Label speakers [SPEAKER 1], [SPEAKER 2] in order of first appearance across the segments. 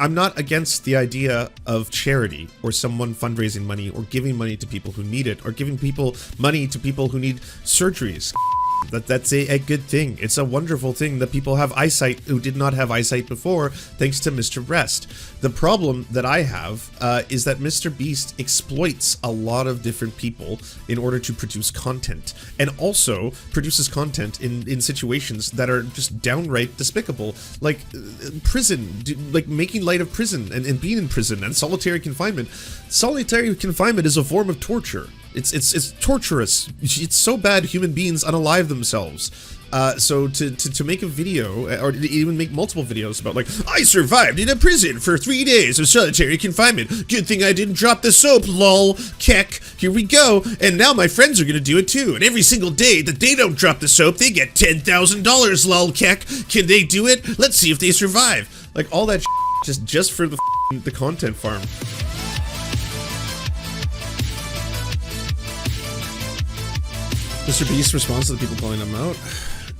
[SPEAKER 1] I'm not against the idea of charity or someone fundraising money or giving money to people who need it or giving people money to people who need surgeries. That's a good thing. It's a wonderful thing that people have eyesight who did not have eyesight before, thanks to MrBeast. The problem that I have is that MrBeast exploits a lot of different people in order to produce content, and also produces content in situations that are just downright despicable, like prison, like making light of prison and being in prison and solitary confinement. Solitary confinement is a form of torture. It's torturous. It's so bad human beings unalive themselves. So to make a video, or even make multiple videos about, like, I survived in a prison for 3 days of solitary confinement. Good thing I didn't drop the soap, lol, keck. Here we go. And now my friends are gonna do it too. And every single day that they don't drop the soap, they get $10,000, lol, keck. Can they do it? Let's see if they survive. Like, all that just for the content farm. MrBeast responds to the people calling him out.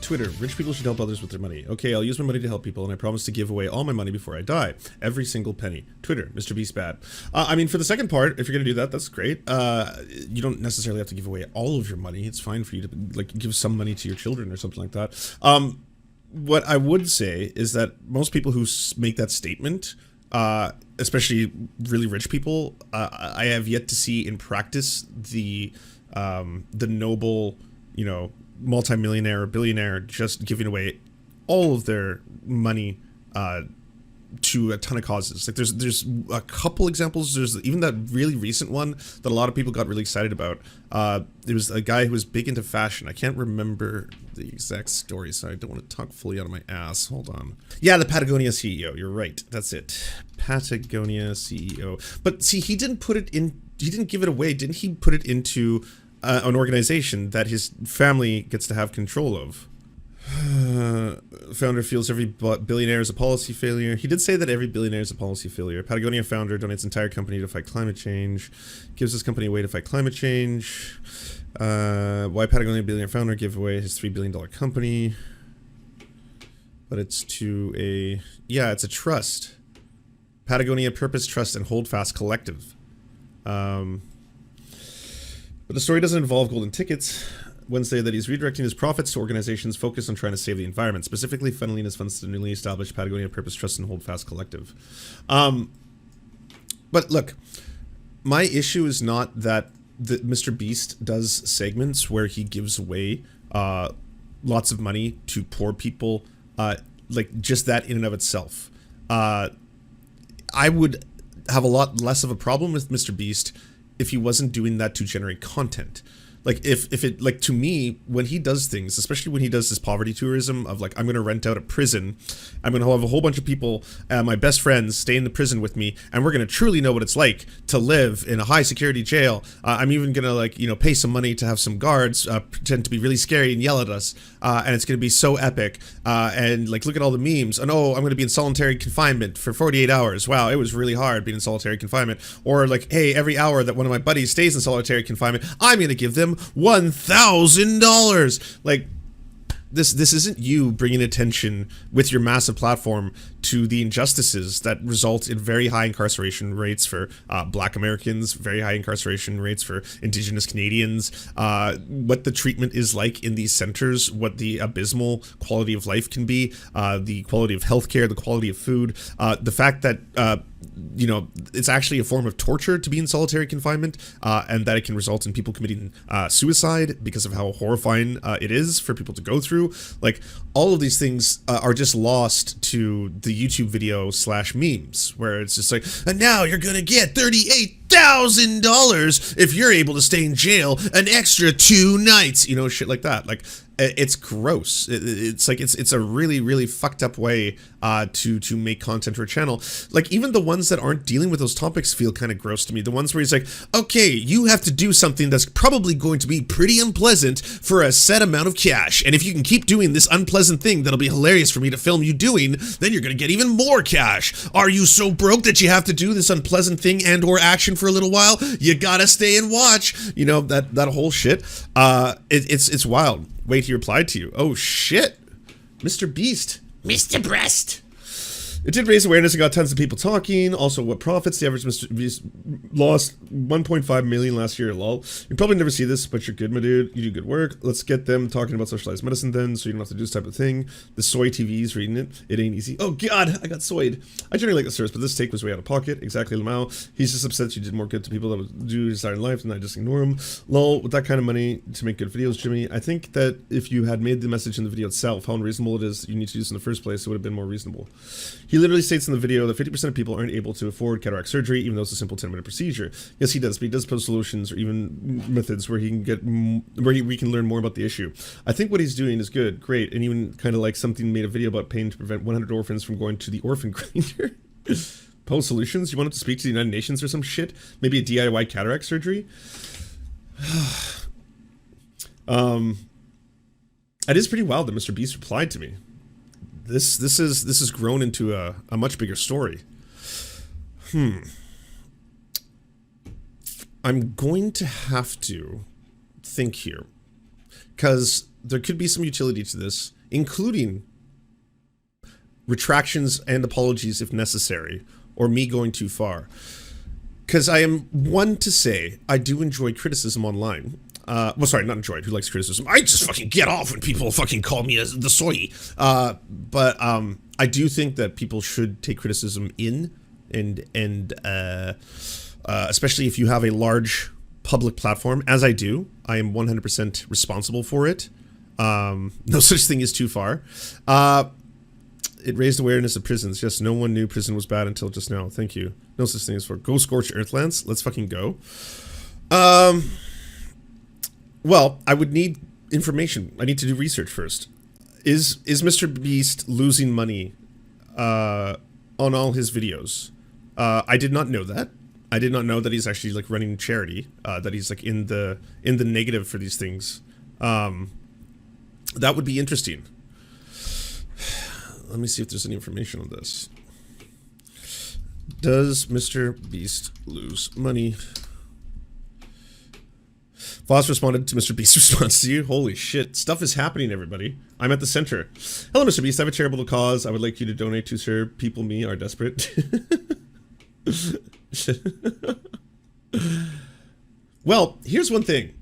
[SPEAKER 1] Twitter, rich people should help others with their money. Okay, I'll use my money to help people, and I promise to give away all my money before I die. Every single penny. Twitter, MrBeast bad. I mean, for the second part, if you're gonna do that, that's great. You don't necessarily have to give away all of your money. It's fine for you to, like, give some money to your children or something like that. What I would say is that most people who make that statement, especially really rich people, I have yet to see in practice the noble, you know, multimillionaire or billionaire just giving away all of their money to a ton of causes. Like, there's a couple examples. There's even that really recent one that a lot of people got really excited about. There was a guy who was big into fashion. I can't remember the exact story, so I don't want to talk fully out of my ass. Hold on. Yeah, the Patagonia CEO. You're right. That's it. Patagonia CEO. But see, he didn't put it in. He didn't give it away. Didn't he put it into an organization that his family gets to have control of? Founder feels every billionaire is a policy failure. He did say that every billionaire is a policy failure. Patagonia founder donates entire company to fight climate change. Gives his company away to fight climate change. Why Patagonia billionaire founder give away his $3 billion company? But it's to a... Yeah, it's a trust. Patagonia Purpose Trust and Holdfast Collective. But the story doesn't involve golden tickets. Wednesday that he's redirecting his profits to organizations focused on trying to save the environment, specifically funneling his funds to the newly established Patagonia Purpose Trust and Holdfast Collective. But look, my issue is not that MrBeast does segments where he gives away lots of money to poor people, like just that in and of itself. I would have a lot less of a problem with MrBeast if he wasn't doing that to generate content. Like, if it, like, to me, when he does things, especially when he does this poverty tourism of, like, I'm going to rent out a prison, I'm going to have a whole bunch of people, my best friends, stay in the prison with me, and we're going to truly know what it's like to live in a high security jail. I'm even going to, like, you know, pay some money to have some guards pretend to be really scary and yell at us, and it's going to be so epic, and, like, look at all the memes, and oh, I'm going to be in solitary confinement for 48 hours. Wow, it was really hard being in solitary confinement. Or, like, hey, every hour that one of my buddies stays in solitary confinement, I'm going to give them $1,000. Like, this isn't you bringing attention with your massive platform to the injustices that result in very high incarceration rates for Black Americans, very high incarceration rates for Indigenous Canadians, what the treatment is like in these centers, what the abysmal quality of life can be, the quality of healthcare, the quality of food, the fact that you know, it's actually a form of torture to be in solitary confinement, and that it can result in people committing suicide because of how horrifying it is for people to go through. Like, all of these things are just lost to the YouTube video / memes, where it's just like, and now you're gonna get $38,000 if you're able to stay in jail an extra 2 nights, you know, shit like that. Like, it's gross. It's like, it's a really fucked up way to make content for a channel. Like, even the ones that aren't dealing with those topics feel kind of gross to me. The ones where he's like, okay, you have to do something that's probably going to be pretty unpleasant for a set amount of cash, and if you can keep doing this unpleasant thing that'll be hilarious for me to film you doing, then you're gonna get even more cash. Are you so broke that you have to do this unpleasant thing and or action for a little while? You gotta stay and watch. You know, that whole shit. It's wild. Wait, he replied to you. Oh shit, MrBeast, Mr. Breast. It did raise awareness and got tons of people talking. Also, what profits? The average Mr. Beast lost 1.5 million last year. Lol. You probably never see this, but you're good, my dude. You do good work. Let's get them talking about socialized medicine then, so you don't have to do this type of thing. The soy TV's reading it. It ain't easy. Oh god, I got soyed. I generally like the Serfs, but this take was way out of pocket. Exactly, Lamau. He's just upset you did more good to people that would do desire in life, and I just ignore him. Lol. With that kind of money to make good videos, Jimmy. I think that if you had made the message in the video itself, how unreasonable it is you need to do this in the first place, it would have been more reasonable. He literally states in the video that 50% of people aren't able to afford cataract surgery, even though it's a simple 10-minute procedure. Yes, he does, but he does post solutions or even methods where he can get, we can learn more about the issue. I think what he's doing is good, great, and even kind of like something made a video about pain to prevent 100 orphans from going to the orphan grinder. Post solutions? You want him to speak to the United Nations or some shit? Maybe a DIY cataract surgery? It is pretty wild that MrBeast replied to me. This has grown into a much bigger story. I'm going to have to think here, because there could be some utility to this, including retractions and apologies if necessary, or me going too far. Because I am one to say I do enjoy criticism online. Well, sorry, not enjoyed. Who likes criticism? I just fucking get off when people fucking call me the soy. But I do think that people should take criticism in, and especially if you have a large public platform, as I do. I am 100% responsible for it. No such thing as too far. It raised awareness of prisons. Yes, no one knew prison was bad until just now. Thank you. No such thing as for go scorch earthlands. Let's fucking go. Well, I would need information. I need to do research first. Is MrBeast losing money on all his videos? I did not know that. I did not know that he's actually like running charity. That he's like in the negative for these things. That would be interesting. Let me see if there's any information on this. Does MrBeast lose money? Voss responded to MrBeast's response to you. Holy shit. Stuff is happening, everybody. I'm at the center. Hello, MrBeast. I have a charitable cause I would like you to donate to, sir. People me are desperate. Well, here's one thing.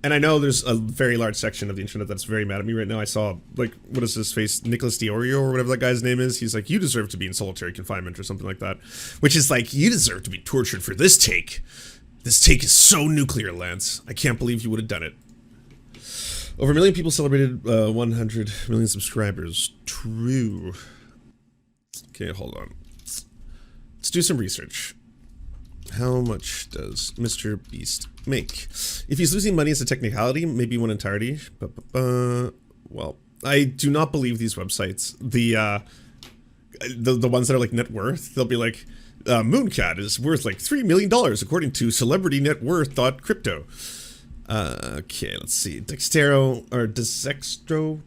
[SPEAKER 1] And I know there's a very large section of the internet that's very mad at me right now. I saw, like, what is his face? Nicholas Diorio or whatever that guy's name is. He's like, you deserve to be in solitary confinement or something like that. Which is like, you deserve to be tortured for this take. This take is so nuclear, Lance. I can't believe you would have done it. Over 1 million people celebrated 100 million subscribers. True. Okay, hold on. Let's do some research. How much does MrBeast make? If he's losing money as a technicality, maybe one entirety. Well, I do not believe these websites. The ones that are like net worth, they'll be like, Mooncat is worth like $3 million according to celebritynetworth.crypto. Okay, let's see. Dextero or Dezexto.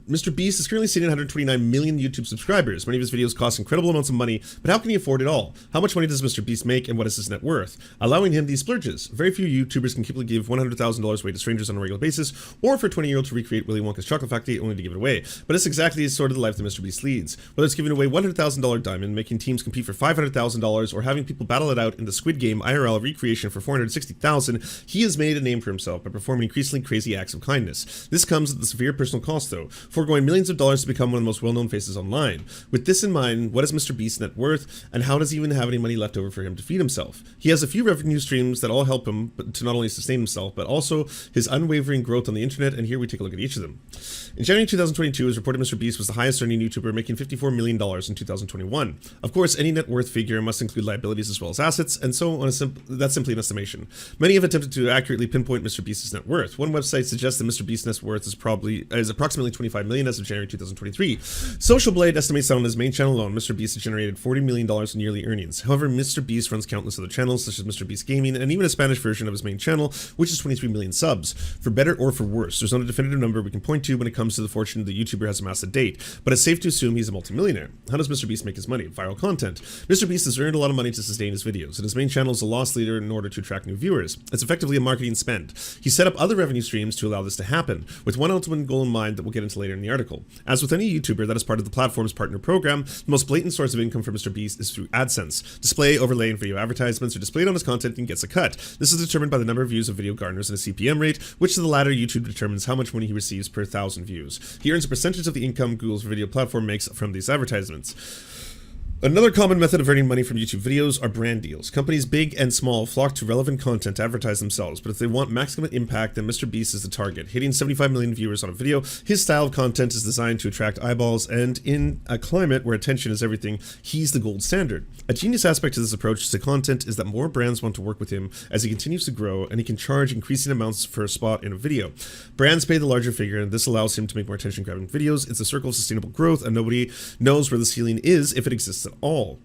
[SPEAKER 1] MrBeast is currently sitting at 129 million YouTube subscribers. Many of his videos cost incredible amounts of money, but how can he afford it all? How much money does MrBeast make, and what is his net worth? Allowing him these splurges. Very few YouTubers can capably give $100,000 away to strangers on a regular basis, or for a 20-year-old to recreate Willy Wonka's chocolate factory only to give it away. But it's exactly sort of the life that MrBeast leads. Whether it's giving away $100,000 diamond, making teams compete for $500,000, or having people battle it out in the Squid Game IRL recreation for $460,000, he has made a name for himself by performing increasingly crazy acts of kindness. This comes at the severe personal cost, though, foregoing millions of dollars to become one of the most well-known faces online. With this in mind, what is MrBeast's net worth, and how does he even have any money left over for him to feed himself? He has a few revenue streams that all help him to not only sustain himself, but also his unwavering growth on the internet, and here we take a look at each of them. In January 2022, it was reported MrBeast was the highest earning YouTuber, making $54 million in 2021. Of course, any net worth figure must include liabilities as well as assets, and so on that's simply an estimation. Many have attempted to accurately pinpoint MrBeast's net worth. One website suggests that MrBeast's net worth is approximately 25 million as of January 2023. Social Blade estimates that on his main channel alone, MrBeast has generated $40 million in yearly earnings. However, MrBeast runs countless other channels, such as MrBeast Gaming, and even a Spanish version of his main channel, which is 23 million subs. For better or for worse, there's not a definitive number we can point to when it comes to the fortune the YouTuber has amassed to date, but it's safe to assume he's a multimillionaire. How does MrBeast make his money? Viral content. MrBeast has earned a lot of money to sustain his videos, and his main channel is a loss leader in order to attract new viewers. It's effectively a marketing spend. He set up other revenue streams to allow this to happen, with one ultimate goal in mind that we'll get into later in the article. As with any YouTuber that is part of the platform's partner program, the most blatant source of income for MrBeast is through AdSense. Display, overlay, and video advertisements are displayed on his content and gets a cut. This is determined by the number of views a video garners and a CPM rate, which to the latter, YouTube determines how much money he receives per 1,000 views. He earns a percentage of the income Google's video platform makes from these advertisements. Another common method of earning money from YouTube videos are brand deals. Companies big and small flock to relevant content to advertise themselves, but if they want maximum impact, then MrBeast is the target. Hitting 75 million viewers on a video, his style of content is designed to attract eyeballs, and in a climate where attention is everything, he's the gold standard. A genius aspect to this approach to content is that more brands want to work with him as he continues to grow, and he can charge increasing amounts for a spot in a video. Brands pay the larger figure, and this allows him to make more attention-grabbing videos. It's a circle of sustainable growth, and nobody knows where the ceiling is if it exists at all.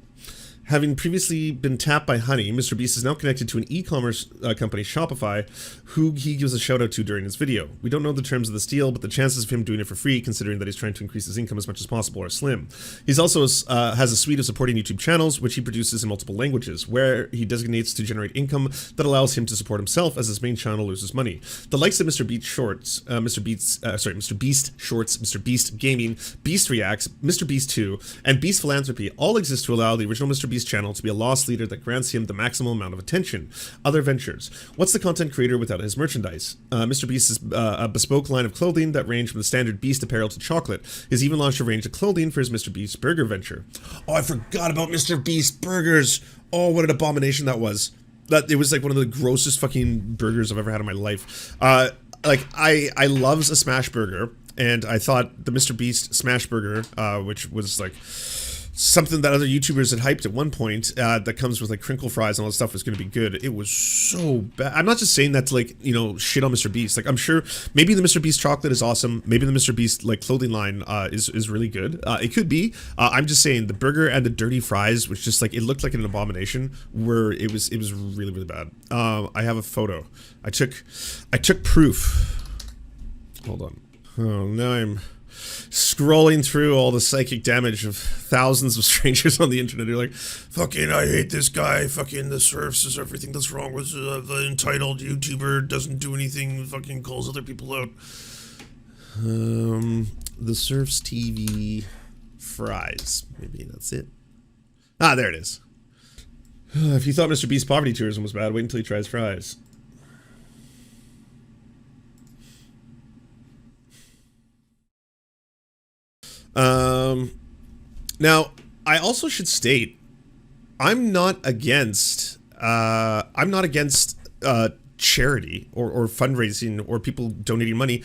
[SPEAKER 1] Having previously been tapped by Honey, MrBeast is now connected to an e-commerce company, Shopify, who he gives a shout out to during his video. We don't know the terms of this deal, but the chances of him doing it for free, considering that he's trying to increase his income as much as possible, are slim. He's also has a suite of supporting YouTube channels, which he produces in multiple languages, where he designates to generate income that allows him to support himself as his main channel loses money. The likes of MrBeast Shorts, MrBeast Shorts, MrBeast Gaming, Beast Reacts, MrBeast 2, and Beast Philanthropy all exist to allow the original MrBeast channel to be a loss leader that grants him the maximum amount of attention. Other ventures. What's the content creator without his merchandise? MrBeast is a bespoke line of clothing that range from the standard Beast apparel to chocolate. He's even launched a range of clothing for his MrBeast burger venture. Oh, I forgot about MrBeast burgers. Oh, what an abomination that was. That it was like one of the grossest fucking burgers I've ever had in my life. Like I loves a smash burger, and I thought the MrBeast smash burger, which was like something that other YouTubers had hyped at one point, that comes with like crinkle fries and all that stuff, was going to be good. It was so bad. I'm not just saying that to like, you know, shit on MrBeast. Like, I'm sure maybe the MrBeast chocolate is awesome. Maybe the MrBeast like clothing line is really good. It could be. I'm just saying the burger and the dirty fries, which just like, it looked like an abomination, it was really, really bad. I have a photo. I took proof. Hold on. Oh, now I'm scrolling through all the psychic damage of thousands of strangers on the internet. You're like, fucking, I hate this guy. Fucking the Serfs is everything that's wrong with the entitled YouTuber. Doesn't do anything. Fucking calls other people out. The Serfs TV fries. Maybe that's it. Ah, there it is. If you thought MrBeast poverty tourism was bad, wait until he tries fries. Now, I also should state, I'm not against charity or fundraising or people donating money.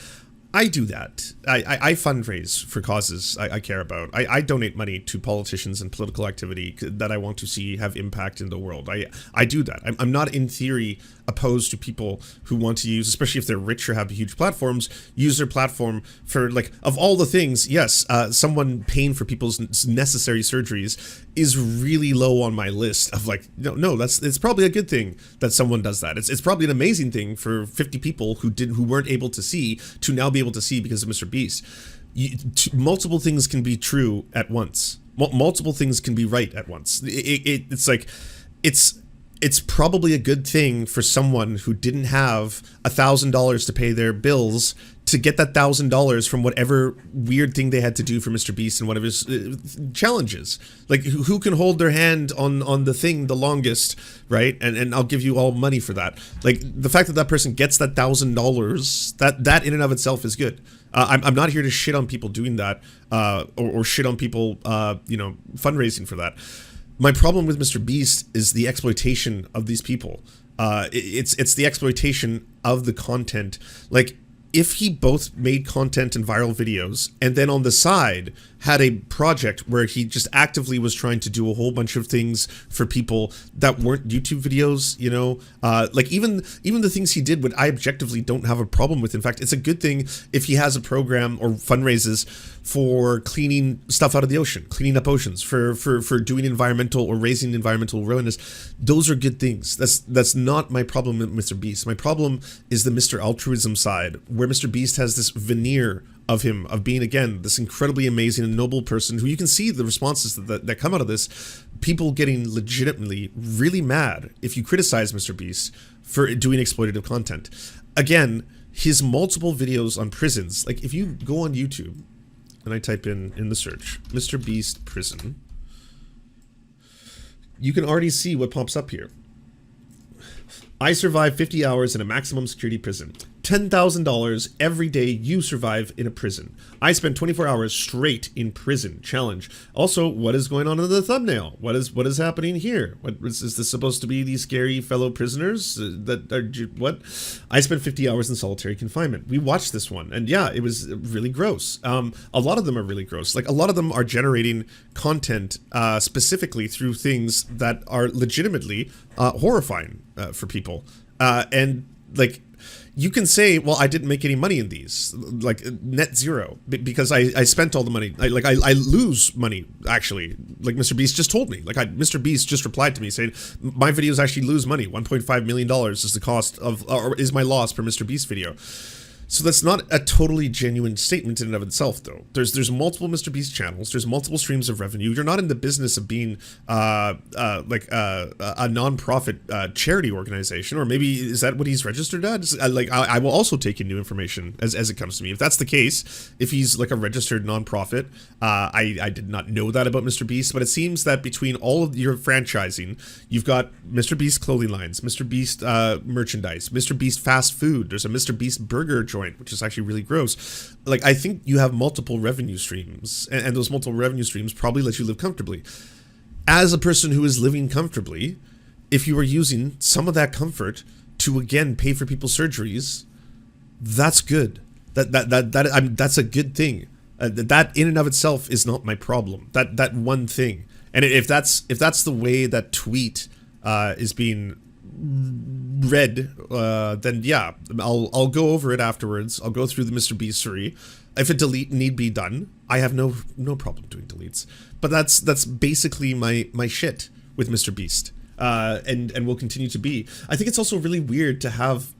[SPEAKER 1] I do that. I fundraise for causes I care about. I donate money to politicians and political activity that I want to see have impact in the world. I do that. I'm not in theory opposed to people who want to use, especially if they're rich or have huge platforms, use their platform for, like, of all the things, yes, someone paying for people's necessary surgeries is really low on my list of, like, no, it's probably a good thing that someone does that. It's probably an amazing thing for 50 people who weren't able to see to now be able to see because of MrBeast. Multiple things can be true at once. Multiple things can be right at once. It's like, it's probably a good thing for someone who didn't have $1,000 to pay their bills to get that $1,000 from whatever weird thing they had to do for MrBeast and one of his challenges. Like, who can hold their hand on the thing the longest, right? And I'll give you all money for that. Like, the fact that that person gets that $1,000, that in and of itself is good. I'm not here to shit on people doing that, or shit on people, fundraising for that. My problem with MrBeast is the exploitation of these people. It's the exploitation of the content. Like, if he both made content and viral videos, and then on the side had a project where he just actively was trying to do a whole bunch of things for people that weren't YouTube videos, like even the things he did, what I objectively don't have a problem with. In fact, it's a good thing if he has a program or fundraises for cleaning stuff out of the ocean, cleaning up oceans, for doing environmental or raising environmental awareness. Those are good things. That's not my problem with MrBeast. My problem is the Mr. Altruism side, where MrBeast has this veneer of him, of being, again, this incredibly amazing and noble person who you can see the responses that come out of this. People getting legitimately really mad if you criticize MrBeast for doing exploitative content. Again, his multiple videos on prisons. Like if you go on YouTube and I type in the search, MrBeast prison, you can already see what pops up here. I survived 50 hours in a maximum security prison. $10,000 every day you survive in a prison. I spent 24 hours straight in prison. Challenge. Also, what is going on in the thumbnail? What is happening here? Is this supposed to be these scary fellow prisoners that are what? I spent 50 hours in solitary confinement. We watched this one, and yeah, it was really gross. A lot of them are really gross. Like a lot of them are generating content specifically through things that are legitimately horrifying for people, and like. You can say, well, I didn't make any money in these, like net zero, because I spent all the money. I lose money, actually. Like MrBeast just told me. Like MrBeast just replied to me saying, my videos actually lose money. $1.5 million is the cost of, or is my loss per MrBeast video. So that's not a totally genuine statement in and of itself, though. There's multiple MrBeast channels. There's multiple streams of revenue. You're not in the business of being a non-profit charity organization, or maybe is that what he's registered at? I will also take in new information as it comes to me. If that's the case, if he's like a registered non-profit, I did not know that about MrBeast, but it seems that between all of your franchising, you've got MrBeast clothing lines, MrBeast merchandise, MrBeast fast food. There's a MrBeast burger joint, which is actually really gross. Like, I think you have multiple revenue streams, and those multiple revenue streams probably let you live comfortably. As a person who is living comfortably, if you are using some of that comfort to again pay for people's surgeries, that's good. That's a good thing. That in and of itself is not my problem. That one thing, and if that's the way that tweet is being read, then yeah, I'll go over it afterwards. I'll go through the MrBeastery. If a delete need be done, I have no problem doing deletes. But that's basically my shit with MrBeast, and will continue to be. I think it's also really weird to have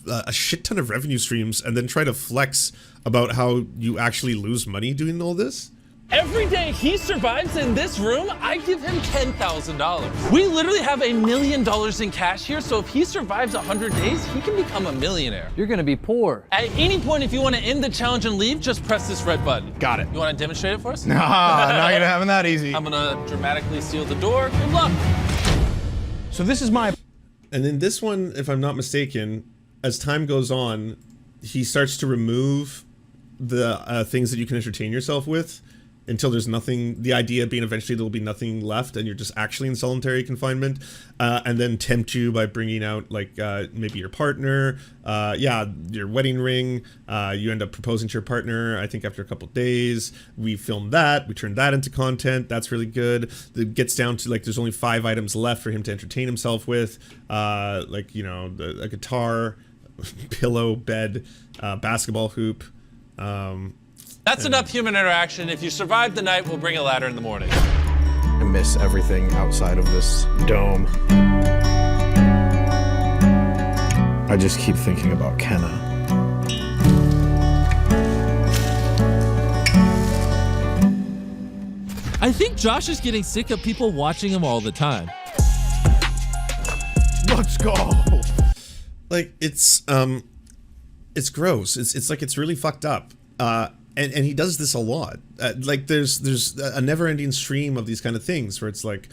[SPEAKER 1] a shit ton of revenue streams and then try to flex about how you actually lose money doing all this.
[SPEAKER 2] Every day he survives in this room, I give him $10,000. We literally have $1 million in cash here, so if he survives 100 days, he can become a millionaire.
[SPEAKER 3] You're gonna be poor.
[SPEAKER 2] At any point, if you want to end the challenge and leave, just press this red button.
[SPEAKER 4] Got it.
[SPEAKER 2] You want to demonstrate it for us?
[SPEAKER 4] Nah, not gonna happen that easy.
[SPEAKER 2] I'm gonna dramatically seal the door. Good luck.
[SPEAKER 4] So this is my...
[SPEAKER 1] And then this one, if I'm not mistaken, as time goes on, he starts to remove the things that you can entertain yourself with, until there's nothing, the idea being eventually there will be nothing left and you're just actually in solitary confinement, and then tempt you by bringing out like maybe your partner, yeah, your wedding ring, you end up proposing to your partner, I think after a couple of days, we filmed that, we turned that into content, that's really good. It gets down to like there's only 5 items left for him to entertain himself with, like, you know, a guitar, pillow, bed, basketball hoop,
[SPEAKER 2] That's enough human interaction. If you survive the night, we'll bring a ladder in the morning.
[SPEAKER 4] I miss everything outside of this dome. I just keep thinking about Kenna.
[SPEAKER 2] I think Josh is getting sick of people watching him all the time.
[SPEAKER 4] Let's go.
[SPEAKER 1] Like it's gross. It's like it's really fucked up. And he does this a lot. Like there's a never-ending stream of these kind of things where it's like,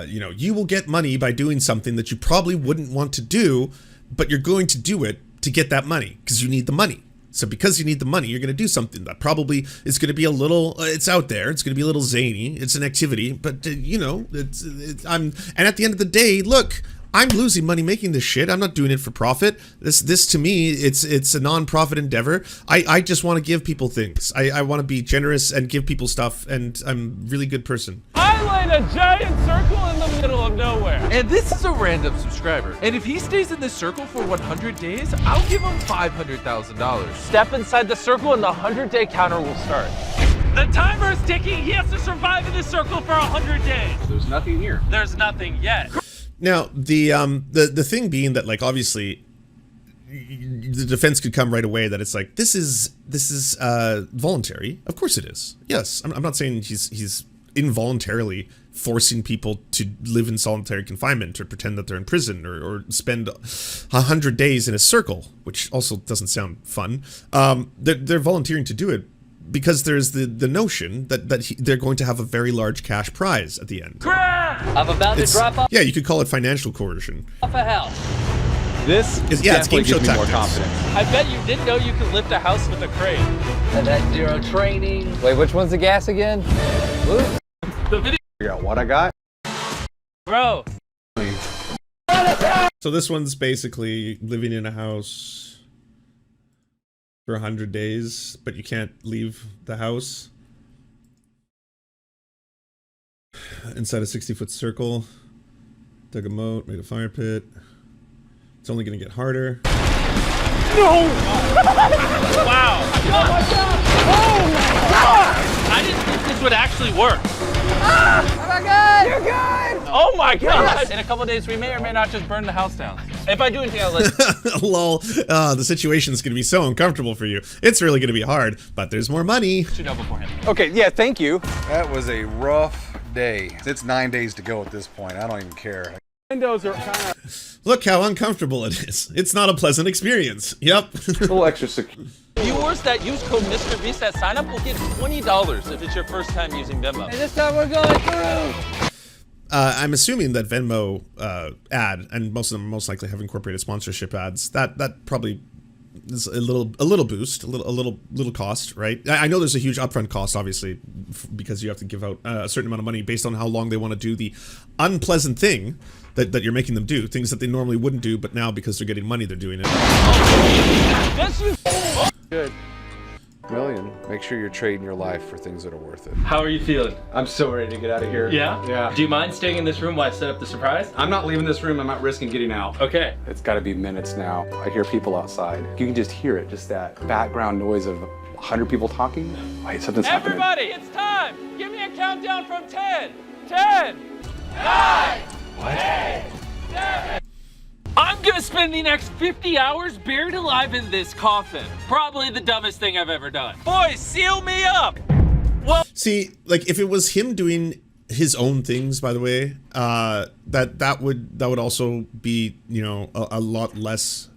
[SPEAKER 1] you know, you will get money by doing something that you probably wouldn't want to do, but you're going to do it to get that money because you need the money. So because you need the money, you're going to do something that probably is going to be a little, it's out there. It's going to be a little zany. It's an activity, but you know, and at the end of the day, look, I'm losing money making this shit. I'm not doing it for profit. This to me, it's a non-profit endeavor. I just want to give people things. I want to be generous and give people stuff, and I'm a really good person.
[SPEAKER 2] I laid a giant circle in the middle of nowhere. And this is a random subscriber. And if he stays in this circle for 100 days, I'll give him $500,000. Step inside the circle and the 100-day counter will start. The timer is ticking. He has to survive in this circle for 100 days.
[SPEAKER 3] There's nothing here.
[SPEAKER 2] There's nothing yet.
[SPEAKER 1] Now, the thing being that, like, obviously, the defense could come right away that it's like, this is voluntary. Of course it is. Yes, I'm not saying he's involuntarily forcing people to live in solitary confinement or pretend that they're in prison or spend 100 days in a circle, which also doesn't sound fun. They're volunteering to do it because there's the notion that they're going to have a very large cash prize at the end.
[SPEAKER 3] I'm about to drop off
[SPEAKER 1] Yeah, you could call it financial coercion.
[SPEAKER 3] a house.
[SPEAKER 5] This
[SPEAKER 1] It's game show
[SPEAKER 5] gives me more
[SPEAKER 1] tactics.
[SPEAKER 5] confidence.
[SPEAKER 2] I bet you didn't know you could lift a house with a crane.
[SPEAKER 3] And that zero training.
[SPEAKER 5] Wait, which one's the gas again?
[SPEAKER 2] The video,
[SPEAKER 5] Figure out what I got.
[SPEAKER 2] bro.
[SPEAKER 1] So this one's basically living in a house for 100 days, but you can't leave the house. Inside a 60-foot circle. Dug a moat, made a fire pit. It's only gonna get harder.
[SPEAKER 2] Wow. Oh my god! Oh my god! I didn't think this would actually work.
[SPEAKER 3] Oh my god! You're good!
[SPEAKER 2] Oh my god! In a couple of days, we may or may not just burn the house down. If I do anything, I'll let
[SPEAKER 1] Lol. The situation's gonna be so uncomfortable for you. It's really gonna be hard, but there's more money.
[SPEAKER 2] you know beforehand.
[SPEAKER 5] Okay, yeah, thank you.
[SPEAKER 6] That was a rough day. It's 9 days to go at this point. I don't even care.
[SPEAKER 5] Windows are kind of
[SPEAKER 1] Look how uncomfortable it is. It's not a pleasant experience. Yep.
[SPEAKER 5] a little extra secure.
[SPEAKER 2] Viewers that use code MrBeast at sign up will get $20 if it's your first time using Venmo.
[SPEAKER 3] This time we're going through.
[SPEAKER 1] I'm assuming that Venmo ad, and most of them most likely have incorporated sponsorship ads. That probably is a little boost, a little cost, right? I know there's a huge upfront cost, obviously, because you have to give out a certain amount of money based on how long they want to do the unpleasant thing that you're making them do, things that they normally wouldn't do, but now because they're getting money, they're doing it.
[SPEAKER 2] That's you.
[SPEAKER 5] Good. Million. Make sure you're trading your life for things that are worth it.
[SPEAKER 7] How are you feeling?
[SPEAKER 8] I'm so ready to get out of here.
[SPEAKER 7] Yeah?
[SPEAKER 8] Yeah.
[SPEAKER 7] Do you mind staying in this room while I set up the surprise?
[SPEAKER 8] I'm not leaving this room. I'm not risking getting out.
[SPEAKER 7] Okay.
[SPEAKER 5] It's got to be minutes now. I hear people outside. You can just hear it, just that background noise of 100 people talking. Wait, something's happening.
[SPEAKER 2] Everybody, it's time. Give me a countdown from 10. 10. 9. What? 8. 7. I'm gonna spend the next 50 hours buried alive in this coffin. Probably the dumbest thing I've ever done. Boys, seal me up. Well,
[SPEAKER 1] See, like if it was him doing his own things, by the way, that would also be, you know, a lot less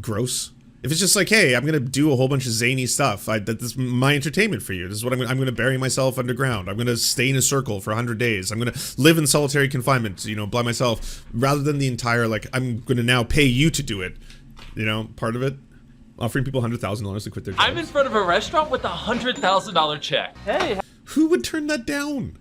[SPEAKER 1] gross. If it's just like, hey, I'm gonna do a whole bunch of zany stuff. That's my entertainment for you. This is what I'm gonna bury myself underground. I'm gonna stay in a circle for 100 days. I'm gonna live in solitary confinement, you know, by myself, rather than the entire like I'm gonna now pay you to do it. You know, part of it, offering people $100,000 to quit their jobs.
[SPEAKER 2] I'm in front of a restaurant with a $100,000 check. Hey,
[SPEAKER 1] Who would turn that down?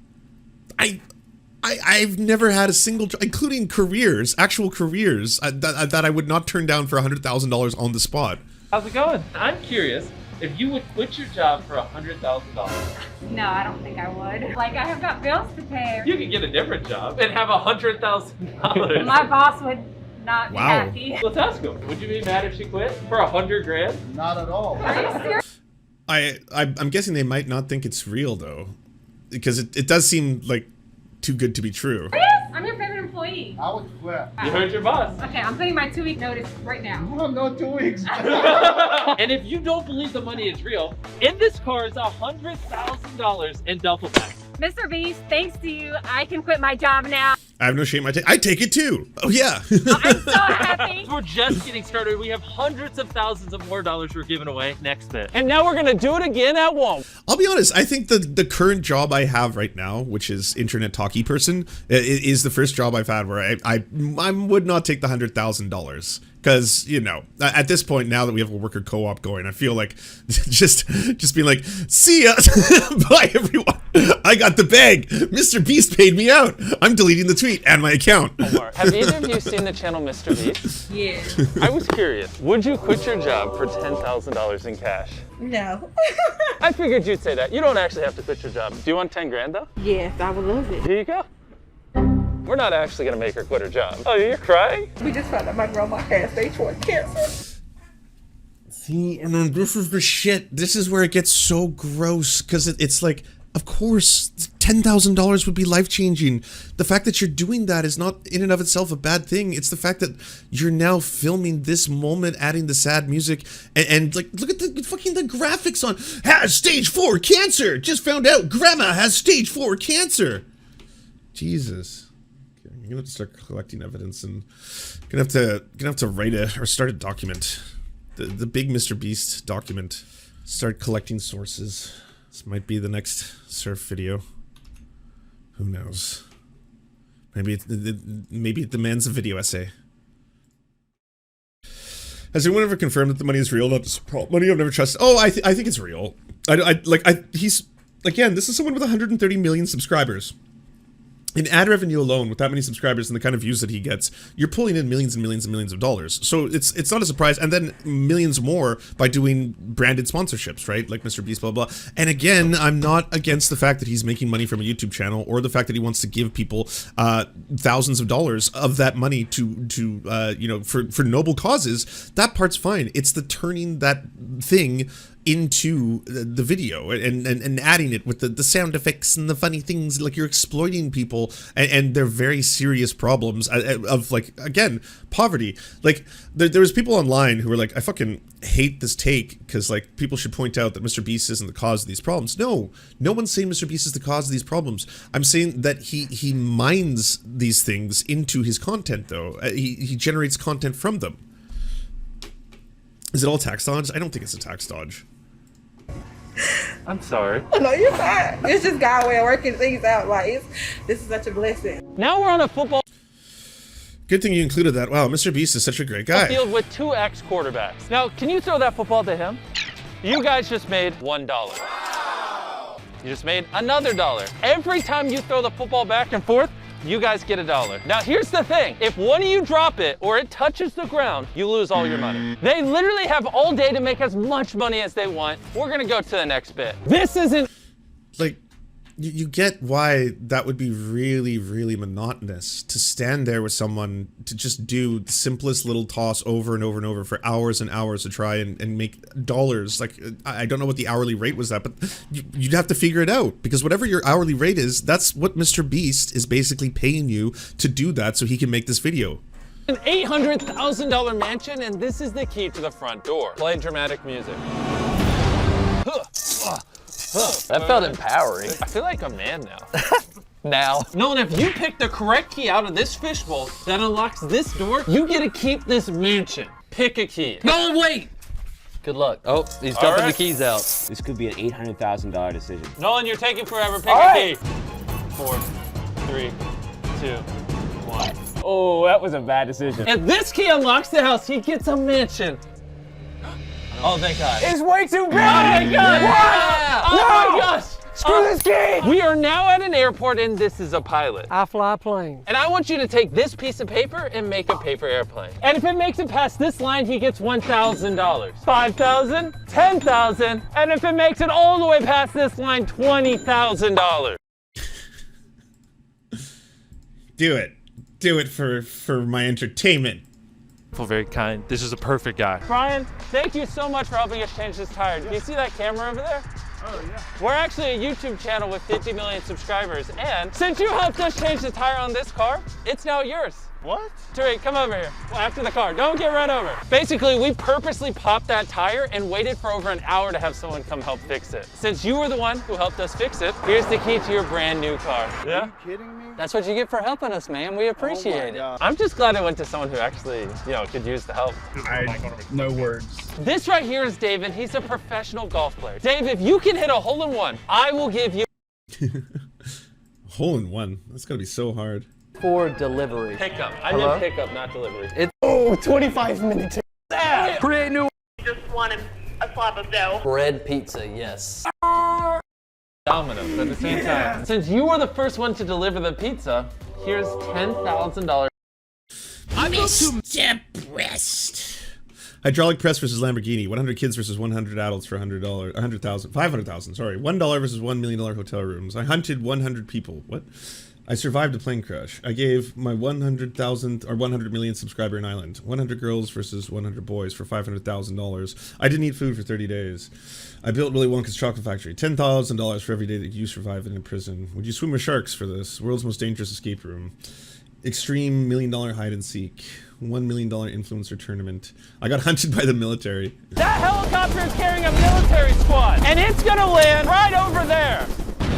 [SPEAKER 1] I've never had a single job, including careers, actual careers, that I would not turn down for $100,000 on the spot.
[SPEAKER 2] how's it going? I'm curious if you would quit your job for $100,000.
[SPEAKER 9] No, I don't think I would. Like, I have got bills to pay.
[SPEAKER 2] You could get a different job and have $100,000.
[SPEAKER 9] My boss would not be
[SPEAKER 1] Wow.
[SPEAKER 9] happy.
[SPEAKER 2] Let's ask him. Would you be mad if she quit for $100 grand?
[SPEAKER 6] Not at all.
[SPEAKER 9] Are you serious?
[SPEAKER 1] I'm guessing they might not think it's real though, because it does seem like too good to be true.
[SPEAKER 9] I'm your favorite employee.
[SPEAKER 6] I would quit.
[SPEAKER 2] You heard your boss.
[SPEAKER 9] Okay, I'm putting my 2-week notice right now.
[SPEAKER 6] No 2 weeks.
[SPEAKER 2] And if you don't believe the money is real, in this car is $100,000 in duffel bags.
[SPEAKER 9] Mr. Beast, thanks to you, I can quit my job now.
[SPEAKER 1] I have no shame. I take it too. Oh yeah.
[SPEAKER 9] I'm so happy.
[SPEAKER 2] We're just getting started. We have hundreds of thousands of more dollars we're giving away next bit. And now we're gonna do it again at Walmart.
[SPEAKER 1] I'll be honest. I think the current job I have right now, which is internet talkie person, is the first job I've had where I would not take the $100,000. Because, you know, at this point, now that we have a worker co-op going, I feel like just being like, see ya, bye everyone, I got the bag, Mr. Beast paid me out, I'm deleting the tweet and my account.
[SPEAKER 2] Have either of you seen the channel MrBeast?
[SPEAKER 9] Yes.
[SPEAKER 2] I was curious, would you quit your job for $10,000 in cash?
[SPEAKER 10] No.
[SPEAKER 2] I figured you'd say that. You don't actually have to quit your job. Do you want 10 grand though?
[SPEAKER 10] Yes, I would love it.
[SPEAKER 2] Here you go. We're not actually gonna make her quit her job. Oh, you're crying?
[SPEAKER 10] We just found out my grandma has stage 1 cancer.
[SPEAKER 1] See, and then this is the shit. This is where it gets so gross, because it's like Of course, $10,000 would be life-changing. The fact that you're doing that is not in and of itself a bad thing. It's the fact that you're now filming this moment, adding the sad music, and like, look at the graphics on, has stage 4 cancer! Just found out grandma has stage 4 cancer! Jesus. Okay, I'm gonna have to start collecting evidence and gonna have to write or start a document. The big MrBeast document. Start collecting sources. This might be the next Serf video. Who knows? Maybe it demands a video essay. Has anyone ever confirmed that the money is real? Not just money I've never trusted. Oh, I think it's real. He's again. This is someone with 130 million subscribers. In ad revenue alone, with that many subscribers and the kind of views that he gets, you're pulling in millions and millions and millions of dollars. So it's not a surprise, and then millions more by doing branded sponsorships, right? Like MrBeast, blah, blah. And again, I'm not against the fact that he's making money from a YouTube channel, or the fact that he wants to give people thousands of dollars of that money to you know, for noble causes. That part's fine. It's the turning that thing into the video and adding it with the sound effects and the funny things, like you're exploiting people and their very serious problems of, like, again, poverty. Like there was people online who were like, I fucking hate this take because, like, people should point out that MrBeast isn't the cause of these problems. No one's saying MrBeast is the cause of these problems. I'm saying that he mines these things into his content, though. He generates content from them. Is it all tax dodge? I don't think it's a tax dodge.
[SPEAKER 2] I'm sorry.
[SPEAKER 10] No, you're fine. It's just God's way of working things out. Like, this is such a blessing.
[SPEAKER 3] Now we're on a football
[SPEAKER 1] Good thing you included that. Wow, MrBeast is such a great guy.
[SPEAKER 2] field with 2 ex-quarterbacks. Now, can you throw that football to him? You guys just made $1. You just made another $1. Every time you throw the football back and forth, you guys get $1. Now, here's the thing. If one of you drop it or it touches the ground, you lose all your money. They literally have all day to make as much money as they want. We're gonna go to the next bit. This isn't...
[SPEAKER 1] Like, you get why that would be really, really monotonous to stand there with someone to just do the simplest little toss over and over and over for hours and hours to try and make dollars. Like, I don't know what the hourly rate was at, but you'd have to figure it out, because whatever your hourly rate is, that's what MrBeast is basically paying you to do that so he can make this video.
[SPEAKER 2] An $800,000 mansion, and this is the key to the front door. Play dramatic music.
[SPEAKER 3] That felt empowering.
[SPEAKER 2] I feel like a man now. Nolan, if you pick the correct key out of this fishbowl that unlocks this door, you get to keep this mansion. Pick a key.
[SPEAKER 3] Nolan, wait! Good luck. Oh, he's dumping the keys out.
[SPEAKER 11] This could be an $800,000 decision.
[SPEAKER 2] Nolan, you're taking forever. Pick a key. 4, 3, 2, 1.
[SPEAKER 11] Oh, that was a bad decision.
[SPEAKER 2] If this key unlocks the house, he gets a mansion. Oh, thank God.
[SPEAKER 11] It's way too big!
[SPEAKER 2] Oh my God!
[SPEAKER 11] What?
[SPEAKER 2] Oh my gosh!
[SPEAKER 11] Screw this key!
[SPEAKER 2] We are now at an airport, and this is a pilot.
[SPEAKER 3] I fly planes.
[SPEAKER 2] And I want you to take this piece of paper and make a paper airplane. And if it makes it past this line, he gets $1,000. $5,000, $10,000, and if it makes it all the way past this line, $20,000.
[SPEAKER 1] Do it. Do it for my entertainment.
[SPEAKER 2] Very kind. This is a perfect guy. Brian, thank you so much for helping us change this tire. Do you see that camera over there? Oh, yeah. We're actually a YouTube channel with 50 million subscribers, and since you helped us change the tire on this car, it's now yours. What? Tariq, come over here. Well, after the car. Don't get run over. Basically, we purposely popped that tire and waited for over an hour to have someone come help fix it. Since you were the one who helped us fix it, here's the key to your brand new car. Yeah?
[SPEAKER 11] Are you kidding me?
[SPEAKER 3] That's what you get for helping us, man. We appreciate it.
[SPEAKER 2] I'm just glad I went to someone who actually, could use the help.
[SPEAKER 11] No words.
[SPEAKER 2] This right here is Dave, and he's a professional golf player. Dave, if you can hit a hole-in-one, I will give you...
[SPEAKER 1] Hole-in-one? That's gotta be so hard.
[SPEAKER 3] For delivery.
[SPEAKER 2] Pickup. I meant pickup, not delivery.
[SPEAKER 3] It's
[SPEAKER 11] 25 minutes.
[SPEAKER 3] create new
[SPEAKER 10] Just want a slab of dough.
[SPEAKER 3] bread pizza, yes.
[SPEAKER 2] Domino's at the same time. Since you were the first one to deliver the pizza, here's $10,000.
[SPEAKER 1] Mr. Breast. Hydraulic press versus Lamborghini. 100 kids versus 100 adults for $100. 100,000. 500,000. Sorry. $1 versus $1 million hotel rooms. I hunted 100 people. What? I survived a plane crash. I gave my 100,000 or 100 million subscriber in Ireland 100 girls versus 100 boys for $500,000. I didn't eat food for 30 days. I built Willy Wonka's chocolate factory. $10,000 for every day that you survive in a prison. Would you swim with sharks for this? World's most dangerous escape room. Extreme $1 million hide and seek. $1 million influencer tournament. I got hunted by the military.
[SPEAKER 2] That helicopter is carrying a military squad, and it's gonna land right over there.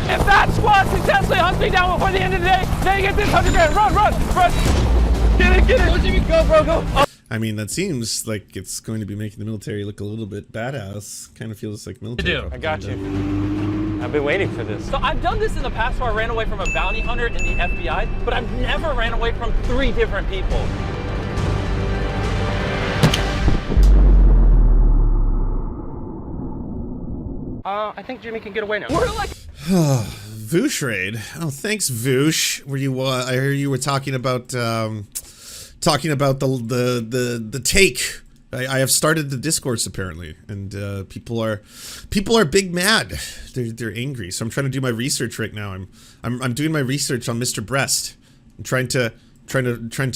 [SPEAKER 2] If that squad successfully hunts me down before the end of the day, they get this 100 grand. Run, run, run. Get it, get it. Don't even go, bro, go. Oh.
[SPEAKER 1] I mean, that seems like it's going to be making the military look a little bit badass. Kind of feels like military.
[SPEAKER 2] I got you. I've been waiting for this. So I've done this in the past where I ran away from a bounty hunter in the FBI, but I've never ran away from 3 different people.
[SPEAKER 7] I think Jimmy can get away now.
[SPEAKER 2] We're like...
[SPEAKER 1] Voosh raid. Oh, thanks, Voosh. Were you? I heard you were talking about the take. I have started the discourse apparently, and people are big mad. They're angry. So I'm trying to do my research right now. I'm doing my research on MrBeast. I'm trying to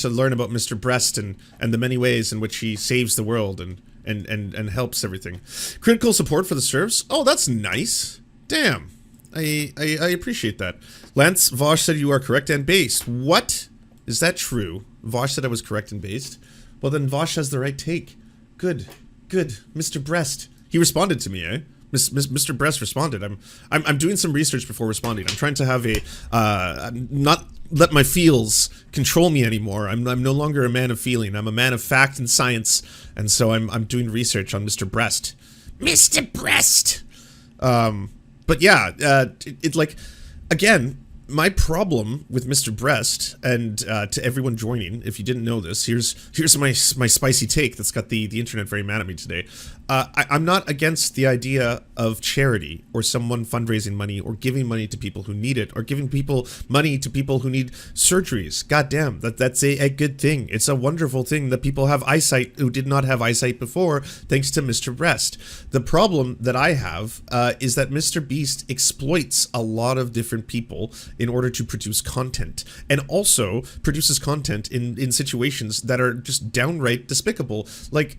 [SPEAKER 1] learn about MrBeast and the many ways in which he saves the world and helps everything. Critical support for the serfs. Oh, that's nice. Damn. I appreciate that. Lance, Vosh said you are correct and based. What? Is that true? Vosh said I was correct and based. Well, then Vosh has the right take. Good. Good. MrBeast. He responded to me, eh? MrBeast responded. I'm doing some research before responding. I'm trying to have a not let my feels control me anymore. I'm no longer a man of feeling. I'm a man of fact and science, and so I'm doing research on MrBeast. MrBeast. But yeah, it like, again, my problem with MrBeast, and to everyone joining, if you didn't know this, here's my spicy take that's got the internet very mad at me today. I'm not against the idea of charity or someone fundraising money or giving money to people who need it or giving people money to people who need surgeries. Goddamn, that's a good thing. It's a wonderful thing that people have eyesight who did not have eyesight before, thanks to MrBeast. The problem that I have is that MrBeast exploits a lot of different people in order to produce content, and also produces content in situations that are just downright despicable, like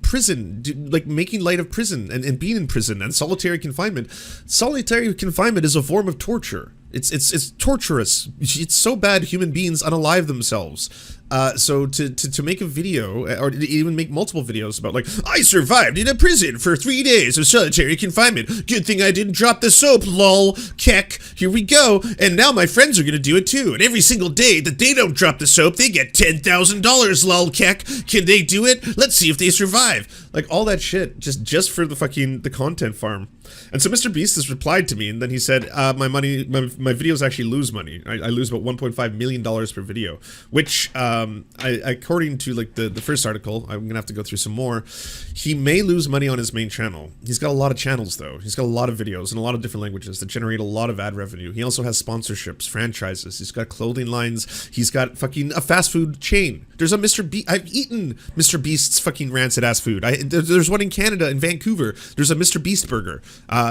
[SPEAKER 1] prison, like making light of prison and being in prison and solitary confinement. Solitary confinement is a form of torture. It's torturous. It's so bad human beings unalive themselves. So to make a video, or even make multiple videos about like, I survived in a prison for 3 days of solitary confinement. Good thing I didn't drop the soap, lol, keck. Here we go. And now my friends are gonna do it too. And every single day that they don't drop the soap, they get $10,000, lol, keck. Can they do it? Let's see if they survive. Like all that shit, just for the content farm. And so MrBeast has replied to me, and then he said, my videos actually lose money. I lose about $1.5 million per video, which, according to like the first article, I'm gonna have to go through some more, he may lose money on his main channel. He's got a lot of channels though. He's got a lot of videos in a lot of different languages that generate a lot of ad revenue. He also has sponsorships, franchises. He's got clothing lines. He's got fucking a fast food chain. There's a MrBeast. I've eaten MrBeast's fucking rancid ass food. There's one in Canada, in Vancouver. There's a MrBeast burger.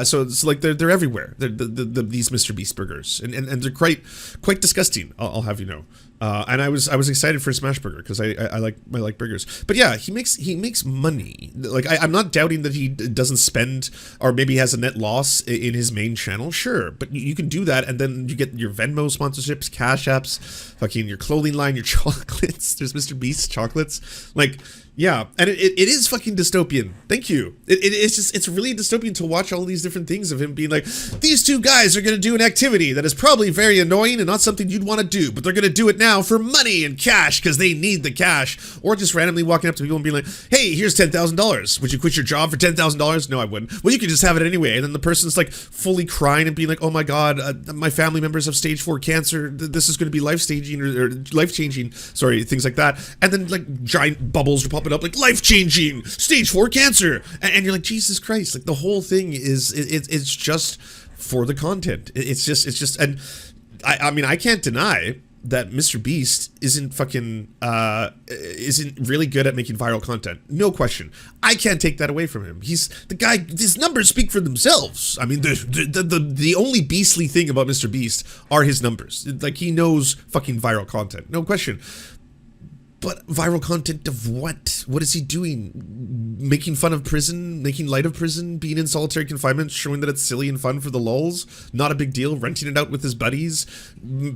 [SPEAKER 1] So it's like they're everywhere. These MrBeast burgers, and they're quite disgusting. I'll have you know. And I was excited for a smash burger because I like burgers. But yeah, he makes money. Like I'm not doubting that he doesn't spend, or maybe he has a net loss in his main channel. Sure, but you can do that, and then you get your Venmo sponsorships, Cash Apps, fucking your clothing line, your chocolates. There's MrBeast chocolates. Like, yeah, and it is fucking dystopian. Thank you. It's really dystopian to watch all these different things of him being like, these two guys are gonna do an activity that is probably very annoying and not something you'd want to do, but they're gonna do it now for money and cash because they need the cash. Or just randomly walking up to people and being like, hey, here's $10,000. Would you quit your job for $10,000? No, I wouldn't. Well, you could just have it anyway. And then the person's like fully crying and being like, oh my god, my family members have stage 4 cancer. This is going to be life-changing or life-changing. Sorry, things like that. And then like giant bubbles are popping up like life-changing, stage 4 cancer. And you're like, Jesus Christ. Like the whole thing is, it's just for the content. It's just, and I mean, I can't deny that MrBeast isn't fucking isn't really good at making viral content. No question. I can't take that away from him. He's the guy. His numbers speak for themselves. I mean, the only beastly thing about MrBeast are his numbers. Like, he knows fucking viral content. No question. But viral content of what? What is he doing? Making fun of prison? Making light of prison? Being in solitary confinement? Showing that it's silly and fun for the lulz? Not a big deal? Renting it out with his buddies?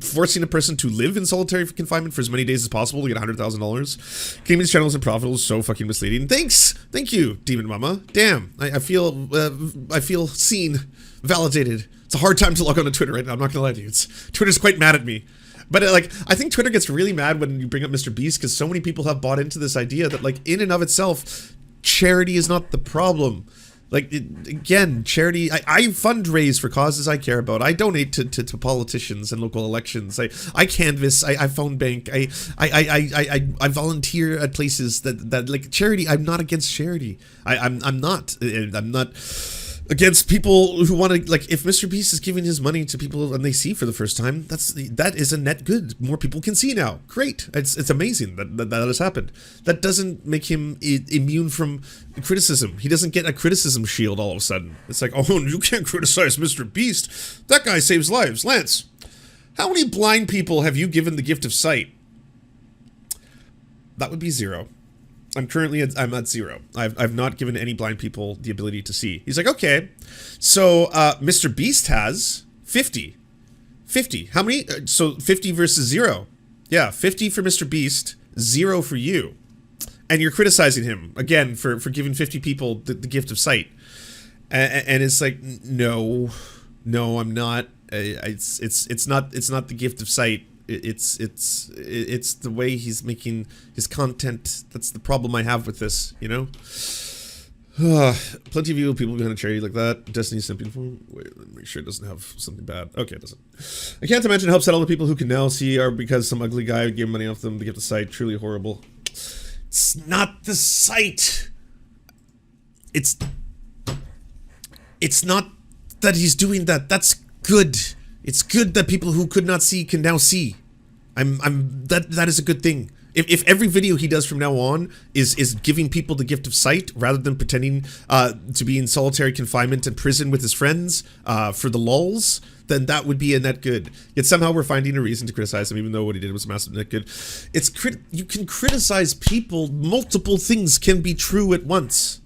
[SPEAKER 1] Forcing a person to live in solitary confinement for as many days as possible to get $100,000? Claiming his channel is unprofitable is so fucking misleading. Thanks! Thank you, Demon Mama. Damn. I feel seen. Validated. It's a hard time to log on to Twitter right now. I'm not gonna lie to you. Twitter's quite mad at me. But like, I think Twitter gets really mad when you bring up MrBeast because so many people have bought into this idea that, like, in and of itself, charity is not the problem. Like, again, charity, I fundraise for causes I care about. I donate to politicians and local elections. I canvass, I phone bank, I volunteer at places that like charity. I'm not against charity. I'm not against people who want to, like, if MrBeast is giving his money to people and they see for the first time, that is a net good. More people can see now. Great. It's amazing that has happened. That doesn't make him immune from criticism. He doesn't get a criticism shield all of a sudden. It's like, oh, you can't criticize MrBeast. That guy saves lives. Lance, how many blind people have you given the gift of sight? That would be 0. I'm at 0. I've not given any blind people the ability to see. He's like, okay, so MrBeast has 50. 50. How many? So 50 versus 0. Yeah, 50 for MrBeast, 0 for you. And you're criticizing him again for giving 50 people the gift of sight. And it's like, no, I'm not. It's not the gift of sight. It's the way he's making his content. That's the problem I have with this, you know? Plenty of evil people behind a charity like that. Destiny simping for him. Wait, let me make sure it doesn't have something bad. Okay, it doesn't. I can't imagine help settle the people who can now see are because some ugly guy gave money off them to get the site. Truly horrible. It's not the site. It's not that he's doing that. That's good. It's good that people who could not see can now see. That is a good thing. If every video he does from now on is giving people the gift of sight rather than pretending to be in solitary confinement and prison with his friends for the lulz, then that would be a net good. Yet somehow we're finding a reason to criticize him, even though what he did was a massive net good. You can criticize people. Multiple things can be true at once.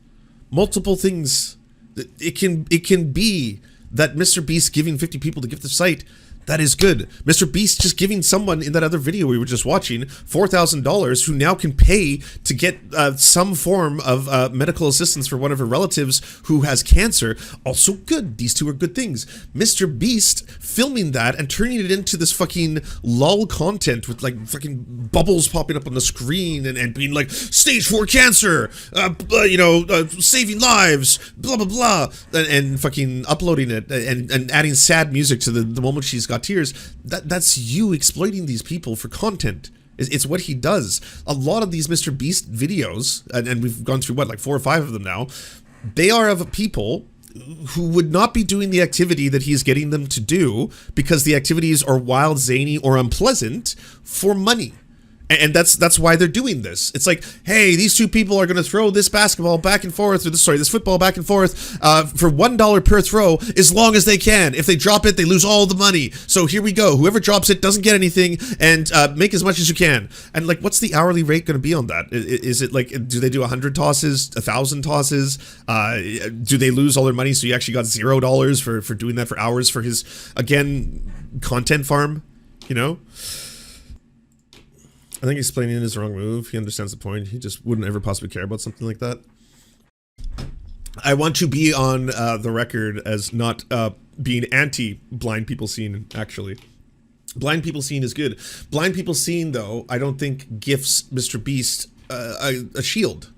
[SPEAKER 1] Multiple things. It can be that MrBeast giving 50 people the gift of sight, that is good. MrBeast just giving someone in that other video we were just watching $4,000 who now can pay to get some form of medical assistance for one of her relatives who has cancer. Also good. These two are good things. MrBeast filming that and turning it into this fucking lol content with like fucking bubbles popping up on the screen and being like, stage 4 cancer, saving lives, blah, blah, blah, and fucking uploading it and adding sad music to the moment she's got tears. That's you exploiting these people for content. It's what he does. A lot of these MrBeast videos, and we've gone through what, like 4 or 5 of them now, they are of people who would not be doing the activity that he's getting them to do because the activities are wild, zany, or unpleasant for money. And that's why they're doing this. It's like, hey, these two people are going to throw this basketball back and forth, or this football back and forth for $1 per throw as long as they can. If they drop it, they lose all the money. So here we go. Whoever drops it doesn't get anything, and make as much as you can. And like, what's the hourly rate going to be on that? Is it like, do they do 100 tosses, 1,000 tosses? Do they lose all their money so you actually got $0 for doing that for hours for his, again, content farm, you know? I think explaining it is the wrong move. He understands the point. He just wouldn't ever possibly care about something like that. I want to be on the record as not being anti-blind people scene, actually. Blind people scene is good. Blind people scene, though, I don't think gifts MrBeast a shield.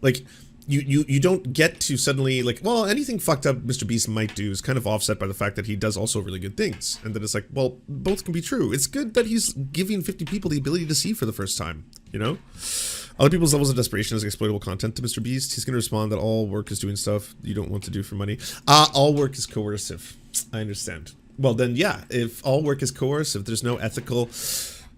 [SPEAKER 1] Like, you don't get to suddenly, like, well, anything fucked up MrBeast might do is kind of offset by the fact that he does also really good things. And that it's like, well, both can be true. It's good that he's giving 50 people the ability to see for the first time, you know? Other people's levels of desperation is exploitable content to MrBeast. He's going to respond that all work is doing stuff you don't want to do for money. All work is coercive. I understand. Well, then, yeah, if all work is coercive, there's no ethical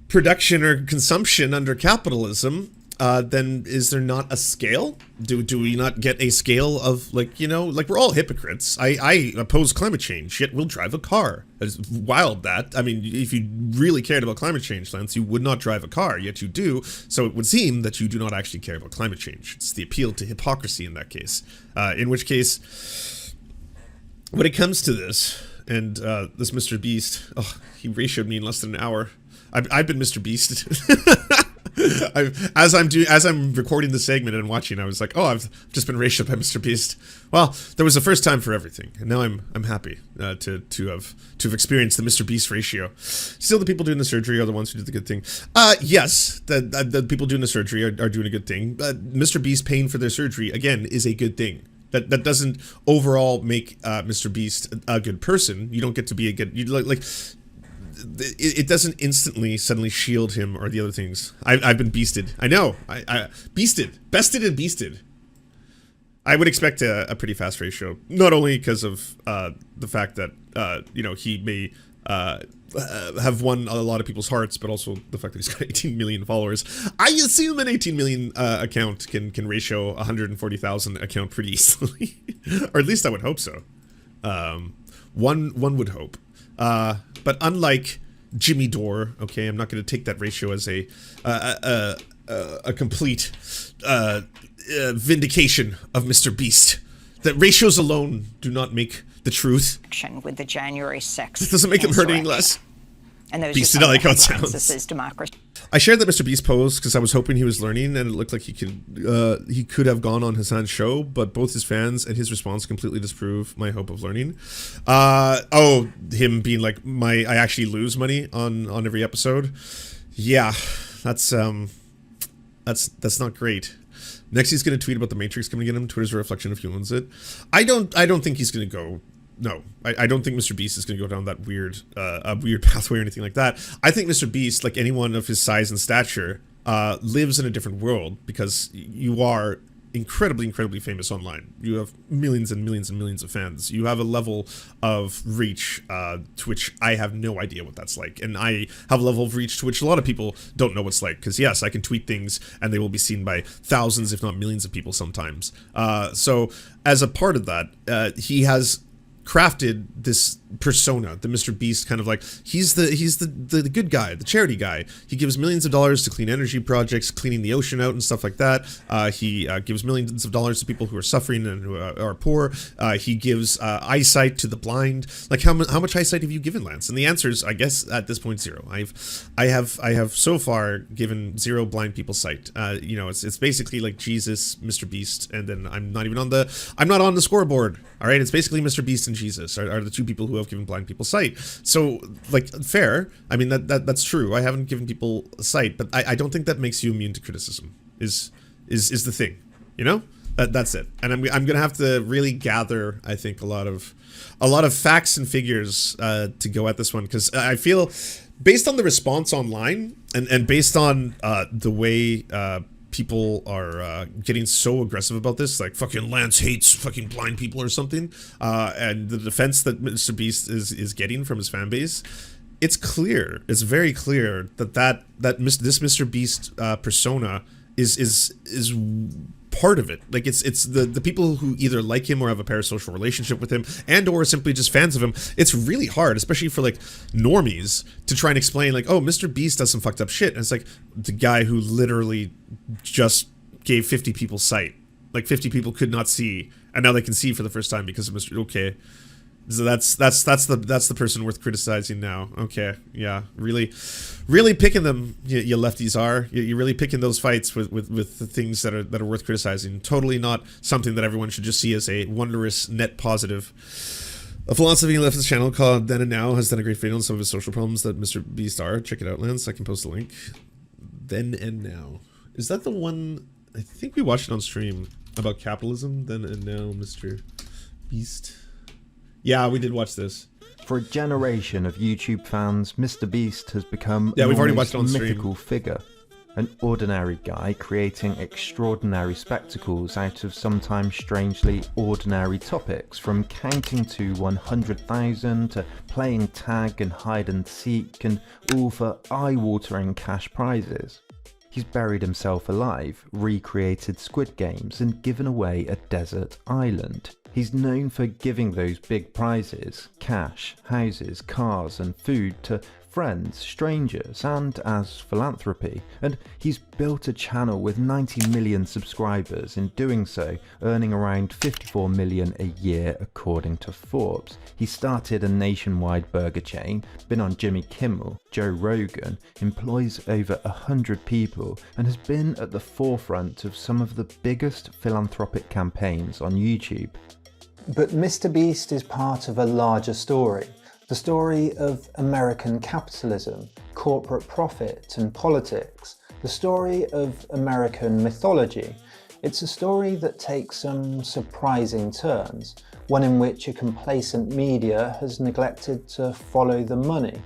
[SPEAKER 1] production or consumption under capitalism, then is there not a scale? Do we not get a scale of, like, you know, like, we're all hypocrites. I oppose climate change, yet will drive a car. It's wild that. I mean, if you really cared about climate change, Lance, you would not drive a car, yet you do. So it would seem that you do not actually care about climate change. It's the appeal to hypocrisy in that case. In which case, when it comes to this, and this MrBeast, oh, he ratioed me in less than an hour. I've been MrBeast. As I'm recording the segment and watching, I was like, oh, I've just been ratioed by MrBeast. Well, there was a first time for everything, and now I'm happy to have experienced the MrBeast ratio. Still, the people doing the surgery are the ones who did the good thing. Yes, the people doing the surgery are doing a good thing. MrBeast paying for their surgery again is a good thing. That doesn't overall make MrBeast a good person. You don't get to be a good it doesn't instantly suddenly shield him or the other things. I've been beasted. I know. I bested and beasted. I would expect a pretty fast ratio, not only because of the fact that you know, he may have won a lot of people's hearts, but also the fact that he's got 18 million followers. I assume an 18 million account can ratio 140,000 account pretty easily, or at least I would hope so. One would hope. But unlike Jimmy Dore, okay, I'm not going to take that ratio as a complete vindication of MrBeast. That ratios alone do not make the truth.
[SPEAKER 12] With the January 6th.
[SPEAKER 1] This doesn't make him hurt any less.
[SPEAKER 12] And those
[SPEAKER 1] Beasted, I like how it sounds.
[SPEAKER 12] This is democracy.
[SPEAKER 1] I shared that MrBeast post because I was hoping he was learning, and it looked like he could have gone on Hassan's show, but both his fans and his response completely disprove my hope of learning. Oh, him being like, I actually lose money on every episode. Yeah, that's not great. Next, he's going to tweet about the Matrix coming to get him. Twitter's a reflection of who owns it. I don't think he's going to go. No, I don't think MrBeast is going to go down that weird pathway or anything like that. I think MrBeast, like anyone of his size and stature, lives in a different world because you are incredibly famous online. You have millions and millions and millions of fans. You have a level of reach to which I have no idea what that's like. And I have a level of reach to which a lot of people don't know what's like. Because yes, I can tweet things and they will be seen by thousands, if not millions of people sometimes. So as a part of that, he has crafted this persona, the MrBeast, kind of like he's the good guy, the charity guy. He gives millions of dollars to clean energy projects, cleaning the ocean out and stuff like that. He gives millions of dollars to people who are suffering and who are poor. He gives eyesight to the blind. Like how much eyesight have you given, Lance? And the answer is, I guess at this point, 0. I have so far given 0 blind people sight. You know, it's basically like Jesus, MrBeast, and then I'm not on the scoreboard. All right, it's basically MrBeast and Jesus are the two people who have given blind people sight. So, like, fair. I mean, that's true. I haven't given people sight, but I don't think that makes you immune to criticism. Is the thing, you know? That's it. And I'm gonna have to really gather, I think, a lot of facts and figures to go at this one, because I feel, based on the response online and based on the way people are getting so aggressive about this, like fucking Lance hates fucking blind people or something, and the defense that MrBeast is getting from his fan base, it's clear, it's very clear that this MrBeast persona is part of it. Like it's the people who either like him or have a parasocial relationship with him and or simply just fans of him. It's really hard, especially for like normies, to try and explain like, oh, MrBeast does some fucked up shit, and it's like the guy who literally just gave 50 people sight. Like 50 people could not see, and now they can see for the first time because of Mr. Okay, so that's the person worth criticizing now. Okay, yeah, really picking them. You lefties are. You're really picking those fights with the things that are worth criticizing. Totally not something that everyone should just see as a wondrous net positive. A philosophy leftist channel called Then and Now has done a great video on some of his social problems that MrBeast are. Check it out, Lance. I can post a link. Then and Now. Is that the one? I think we watched it on stream about capitalism. Then and Now, MrBeast. Yeah, we did watch this.
[SPEAKER 13] For a generation of YouTube fans, MrBeast has become
[SPEAKER 1] we've already watched it on
[SPEAKER 13] mythical
[SPEAKER 1] stream.
[SPEAKER 13] figure. an ordinary guy creating extraordinary spectacles out of sometimes strangely ordinary topics, from counting to 100,000 to playing tag and hide and seek, and all for eye-watering cash prizes. He's buried himself alive, recreated Squid Games, and given away a desert island. He's known for giving those big prizes, cash, houses, cars and food, to friends, strangers, and as philanthropy, and he's built a channel with 90 million subscribers, in doing so earning around 54 million a year according to Forbes. He started a nationwide burger chain, been on Jimmy Kimmel, Joe Rogan, employs over 100 people, and has been at the forefront of some of the biggest philanthropic campaigns on YouTube.
[SPEAKER 14] But MrBeast is part of a larger story. The story of American capitalism, corporate profit and politics. The story of American mythology. It's a story that takes some surprising turns, one in which a complacent media has neglected to follow the money.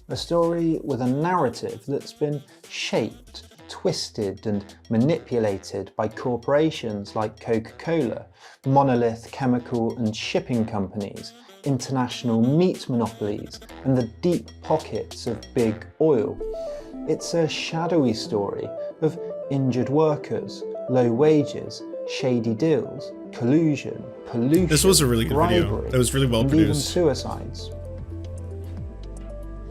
[SPEAKER 14] A story with a narrative that's been shaped, twisted and manipulated by corporations like Coca-Cola, monolith chemical and shipping companies, international meat monopolies, and the deep pockets of big oil. It's a shadowy story of injured workers, low wages, shady deals, collusion, pollution,
[SPEAKER 1] This was a really good video. It was really well
[SPEAKER 14] and even
[SPEAKER 1] produced.
[SPEAKER 14] suicides.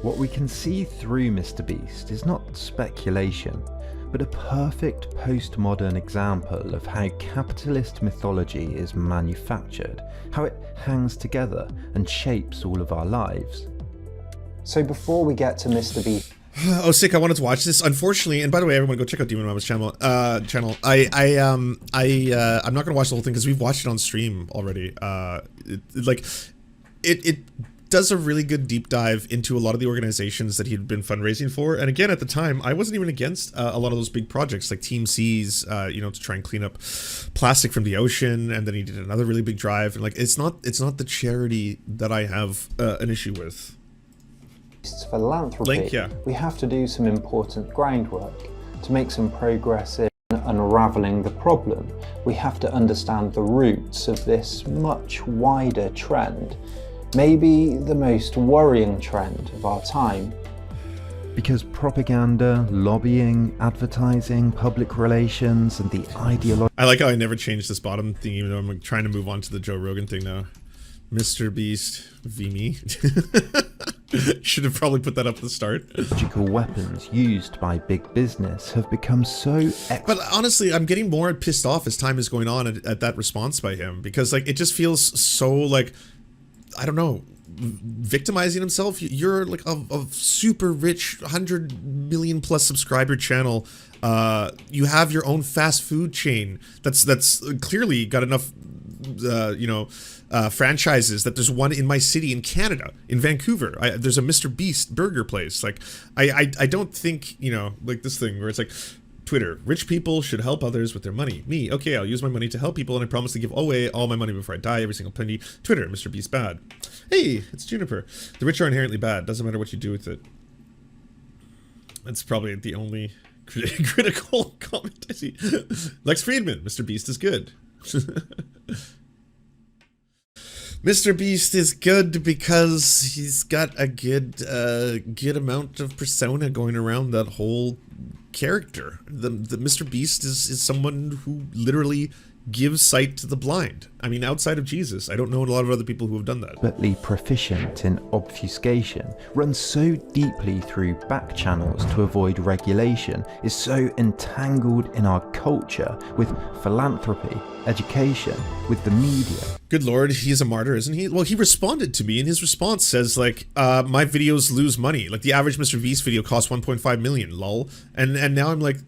[SPEAKER 13] What we can see through MrBeast is not speculation, but a perfect postmodern example of how capitalist mythology is manufactured, how it hangs together and shapes all of our lives.
[SPEAKER 14] So before we get to MrBeast,
[SPEAKER 1] Oh, sick! I wanted to watch this. Unfortunately, and by the way, everyone go check out Demon Mama's channel. I'm not gonna watch the whole thing because we've watched it on stream already. It does a really good deep dive into a lot of the organizations that he'd been fundraising for. And again, at the time, I wasn't even against a lot of those big projects like Team C's, you know, to try and clean up plastic from the ocean. And then he did another really big drive. And like, it's not the charity that I have an issue with.
[SPEAKER 14] Philanthropy,
[SPEAKER 1] Link, yeah.
[SPEAKER 14] we have to do some important groundwork. To make some progress in unravelling the problem, we have to understand the roots of this much wider trend, maybe the most worrying trend of our time.
[SPEAKER 13] Because propaganda, lobbying, advertising, public relations, and the ideology—
[SPEAKER 1] I like how I never changed this bottom thing, even though I'm trying to move on to the Joe Rogan thing now. MrBeast v me. Should have probably put that up at the start.
[SPEAKER 13] Logical weapons used by big business have become so
[SPEAKER 1] But honestly, I'm getting more pissed off as time is going on at that response by him, because like it just feels so like, I don't know, victimizing himself. You're like a super rich 100 million plus subscriber channel. You have your own fast food chain that's clearly got enough franchises that there's one in my city in Canada, in Vancouver. There's a MrBeast burger place. Like, I don't think, you know, like this thing where it's like, Twitter, rich people should help others with their money. Me, okay, I'll use my money to help people and I promise to give away all my money before I die, every single penny. Twitter, MrBeast bad. Hey, it's Juniper. The rich are inherently bad. Doesn't matter what you do with it. That's probably the only critical comment I see. Lex Friedman, MrBeast is good. MrBeast is good because he's got a good amount of persona going around that whole character. The MrBeast is someone who literally gives sight to the blind. I mean, outside of Jesus, I don't know a lot of other people who have done that.
[SPEAKER 13] Expertly proficient in obfuscation, runs so deeply through back channels to avoid regulation, is so entangled in our culture with philanthropy, education, with the media.
[SPEAKER 1] Good lord, he's a martyr, isn't he? Well, he responded to me, and his response says, like, my videos lose money. Like, the average MrBeast video costs 1.5 million, lol. And now I'm like,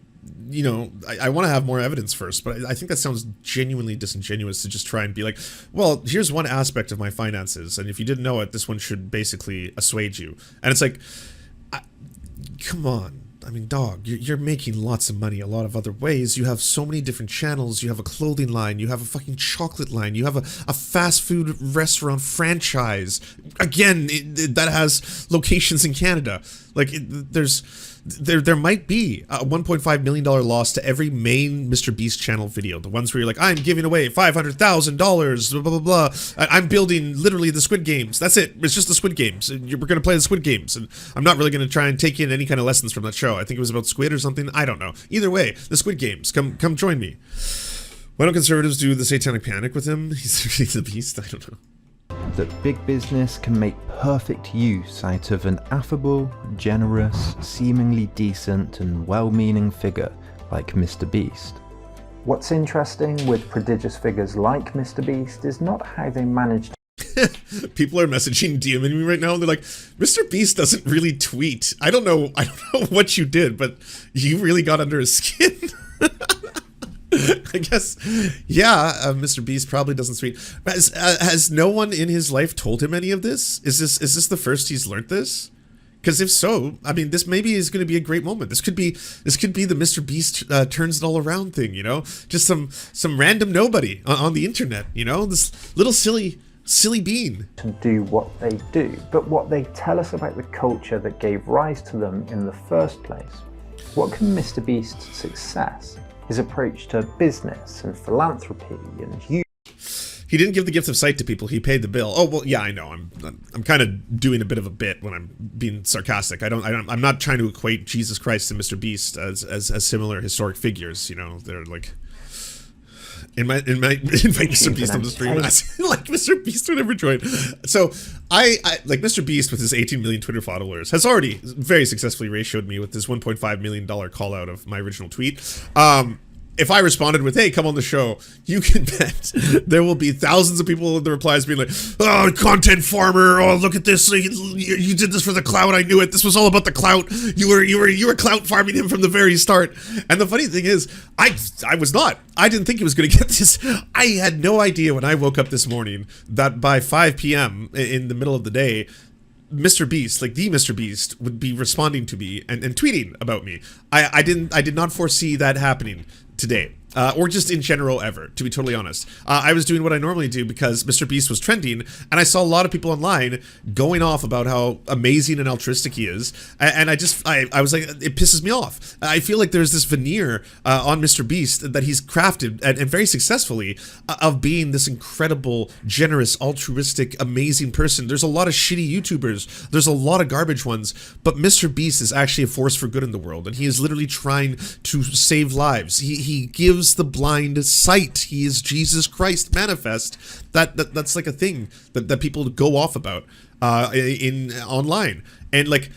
[SPEAKER 1] you know, I want to have more evidence first, but I think that sounds genuinely disingenuous to just try and be like, well, here's one aspect of my finances, and if you didn't know it, this one should basically assuage you. And it's like, come on. I mean, dog, you're making lots of money a lot of other ways. You have so many different channels. You have a clothing line. You have a fucking chocolate line. You have a fast food restaurant franchise. Again, that has locations in Canada. Like, there's there might be a $1.5 million loss to every main MrBeast channel video. The ones where you're like, I'm giving away $500,000, blah, blah, blah, blah. I'm building literally the Squid Games. That's it. It's just the Squid Games. We're going to play the Squid Games. And I'm not really going to try and take in any kind of lessons from that show. I think it was about squid or something. I don't know. Either way, the Squid Games. Come join me. Why don't conservatives do the Satanic Panic with him? He's really the beast. I don't know.
[SPEAKER 13] That big business can make perfect use out of an affable, generous, seemingly decent and well-meaning figure like MrBeast.
[SPEAKER 14] What's interesting with prodigious figures like MrBeast is not how they manage to
[SPEAKER 1] People are messaging DMing me right now and they're like, MrBeast doesn't really tweet. I don't know what you did, but you really got under his skin. I guess, yeah, MrBeast probably doesn't tweet. Has no one in his life told him any of this? Is this the first he's learned this? Because if so, I mean, this maybe is going to be a great moment. This could be the MrBeast turns it all around thing, you know? Just some random nobody on the internet, you know? This little silly bean.
[SPEAKER 14] To do what they do, but what they tell us about the culture that gave rise to them in the first place. What can MrBeast's success, his approach to business and philanthropy and youth.
[SPEAKER 1] He didn't give the gift of sight to people. He paid the bill. Oh well, yeah, I know. I'm kind of doing a bit of a bit when I'm being sarcastic. I'm not trying to equate Jesus Christ and MrBeast as similar historic figures. You know, they're like. Invite MrBeast on the stream. Like MrBeast would never join. So I like MrBeast with his 18 million Twitter followers has already very successfully ratioed me with this $1.5 million call out of my original tweet. If I responded with, hey, come on the show, you can bet there will be thousands of people in the replies being like, oh, content farmer, oh, look at this, you did this for the clout, I knew it, this was all about the clout, you were clout farming him from the very start. And the funny thing is, I was not. I didn't think he was going to get this. I had no idea when I woke up this morning that by 5 p.m. in the middle of the day, MrBeast, like the MrBeast, would be responding to me and tweeting about me. I did not foresee that happening today. Or just in general ever, to be totally honest. I was doing what I normally do because MrBeast was trending, and I saw a lot of people online going off about how amazing and altruistic he is, and I was like, it pisses me off. I feel like there's this veneer on MrBeast that he's crafted, and very successfully, of being this incredible, generous, altruistic, amazing person. There's a lot of shitty YouTubers, there's a lot of garbage ones, but MrBeast is actually a force for good in the world, and he is literally trying to save lives. He gives the blind sight. He is Jesus Christ manifest. That's like a thing that people go off about in online. And like,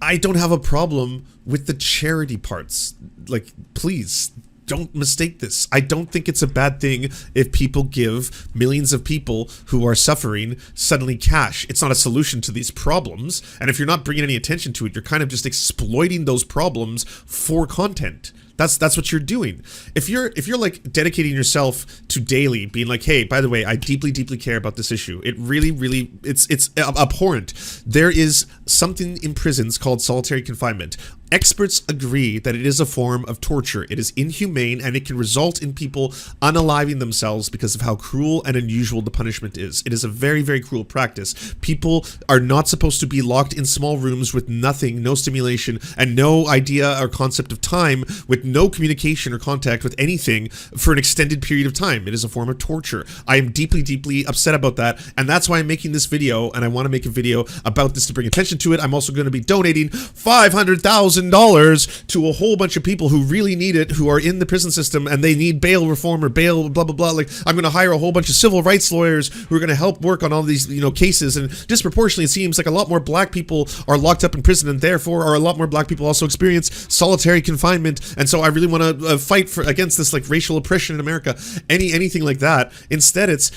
[SPEAKER 1] I don't have a problem with the charity parts. Like, please don't mistake this. I don't think it's a bad thing if people give millions of people who are suffering suddenly cash. It's not a solution to these problems. And if you're not bringing any attention to it, you're kind of just exploiting those problems for content. That's what you're doing. If you're like dedicating yourself to daily being like, hey, by the way, I deeply care about this issue. It really it's abhorrent. There is something in prisons called solitary confinement. Experts agree that it is a form of torture. It is inhumane, and it can result in people unaliving themselves because of how cruel and unusual the punishment is. It is a very cruel practice. People are not supposed to be locked in small rooms with nothing, no stimulation, and no idea or concept of time, with no communication or contact with anything for an extended period of time. It is a form of torture. I am deeply upset about that, and that's why I'm making this video, and I want to make a video about this to bring attention to it. I'm also going to be donating $500,000 to a whole bunch of people who really need it, who are in the prison system and they need bail reform or bail blah blah blah. Like, I'm going to hire a whole bunch of civil rights lawyers who are going to help work on all these, you know, cases. And disproportionately, it seems like a lot more black people are locked up in prison, and therefore are a lot more black people also experience solitary confinement. And so I really want to fight against this like racial oppression in America. Anything like that. Instead, it's,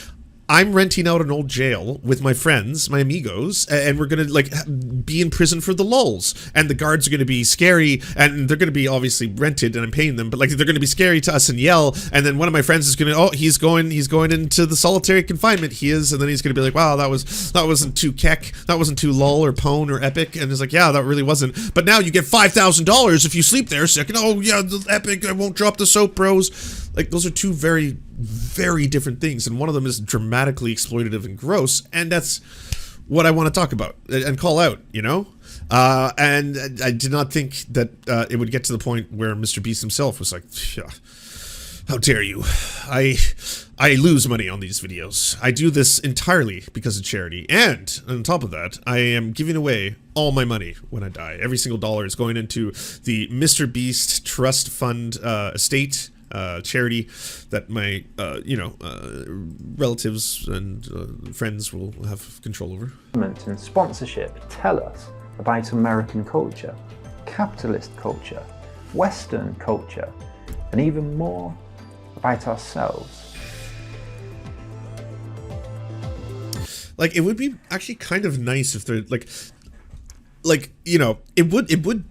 [SPEAKER 1] I'm renting out an old jail with my friends, my amigos, and we're gonna like be in prison for the lulz. And the guards are gonna be scary, and they're gonna be obviously rented, and I'm paying them, but like they're gonna be scary to us and yell. And then one of my friends is gonna, oh, he's going into the solitary confinement. He is, and then he's gonna be like, wow, that wasn't too keck, that wasn't too lol or pwn or epic. And it's like, yeah, that really wasn't. But now you get $5,000 if you sleep there a second. Oh yeah, the epic. I won't drop the soap, bros. Like, those are two very different things, and one of them is dramatically exploitative and gross, and that's what I want to talk about and call out, you know? And I did not think that it would get to the point where MrBeast himself was like, how dare you? I lose money on these videos. I do this entirely because of charity. And on top of that, I am giving away all my money when I die. Every single dollar is going into the MrBeast Trust Fund estate charity that my, relatives and friends will have control over.
[SPEAKER 14] And sponsorship tell us about American culture, capitalist culture, Western culture, and even more about ourselves.
[SPEAKER 1] Like, it would be actually kind of nice if they're like, you know, it would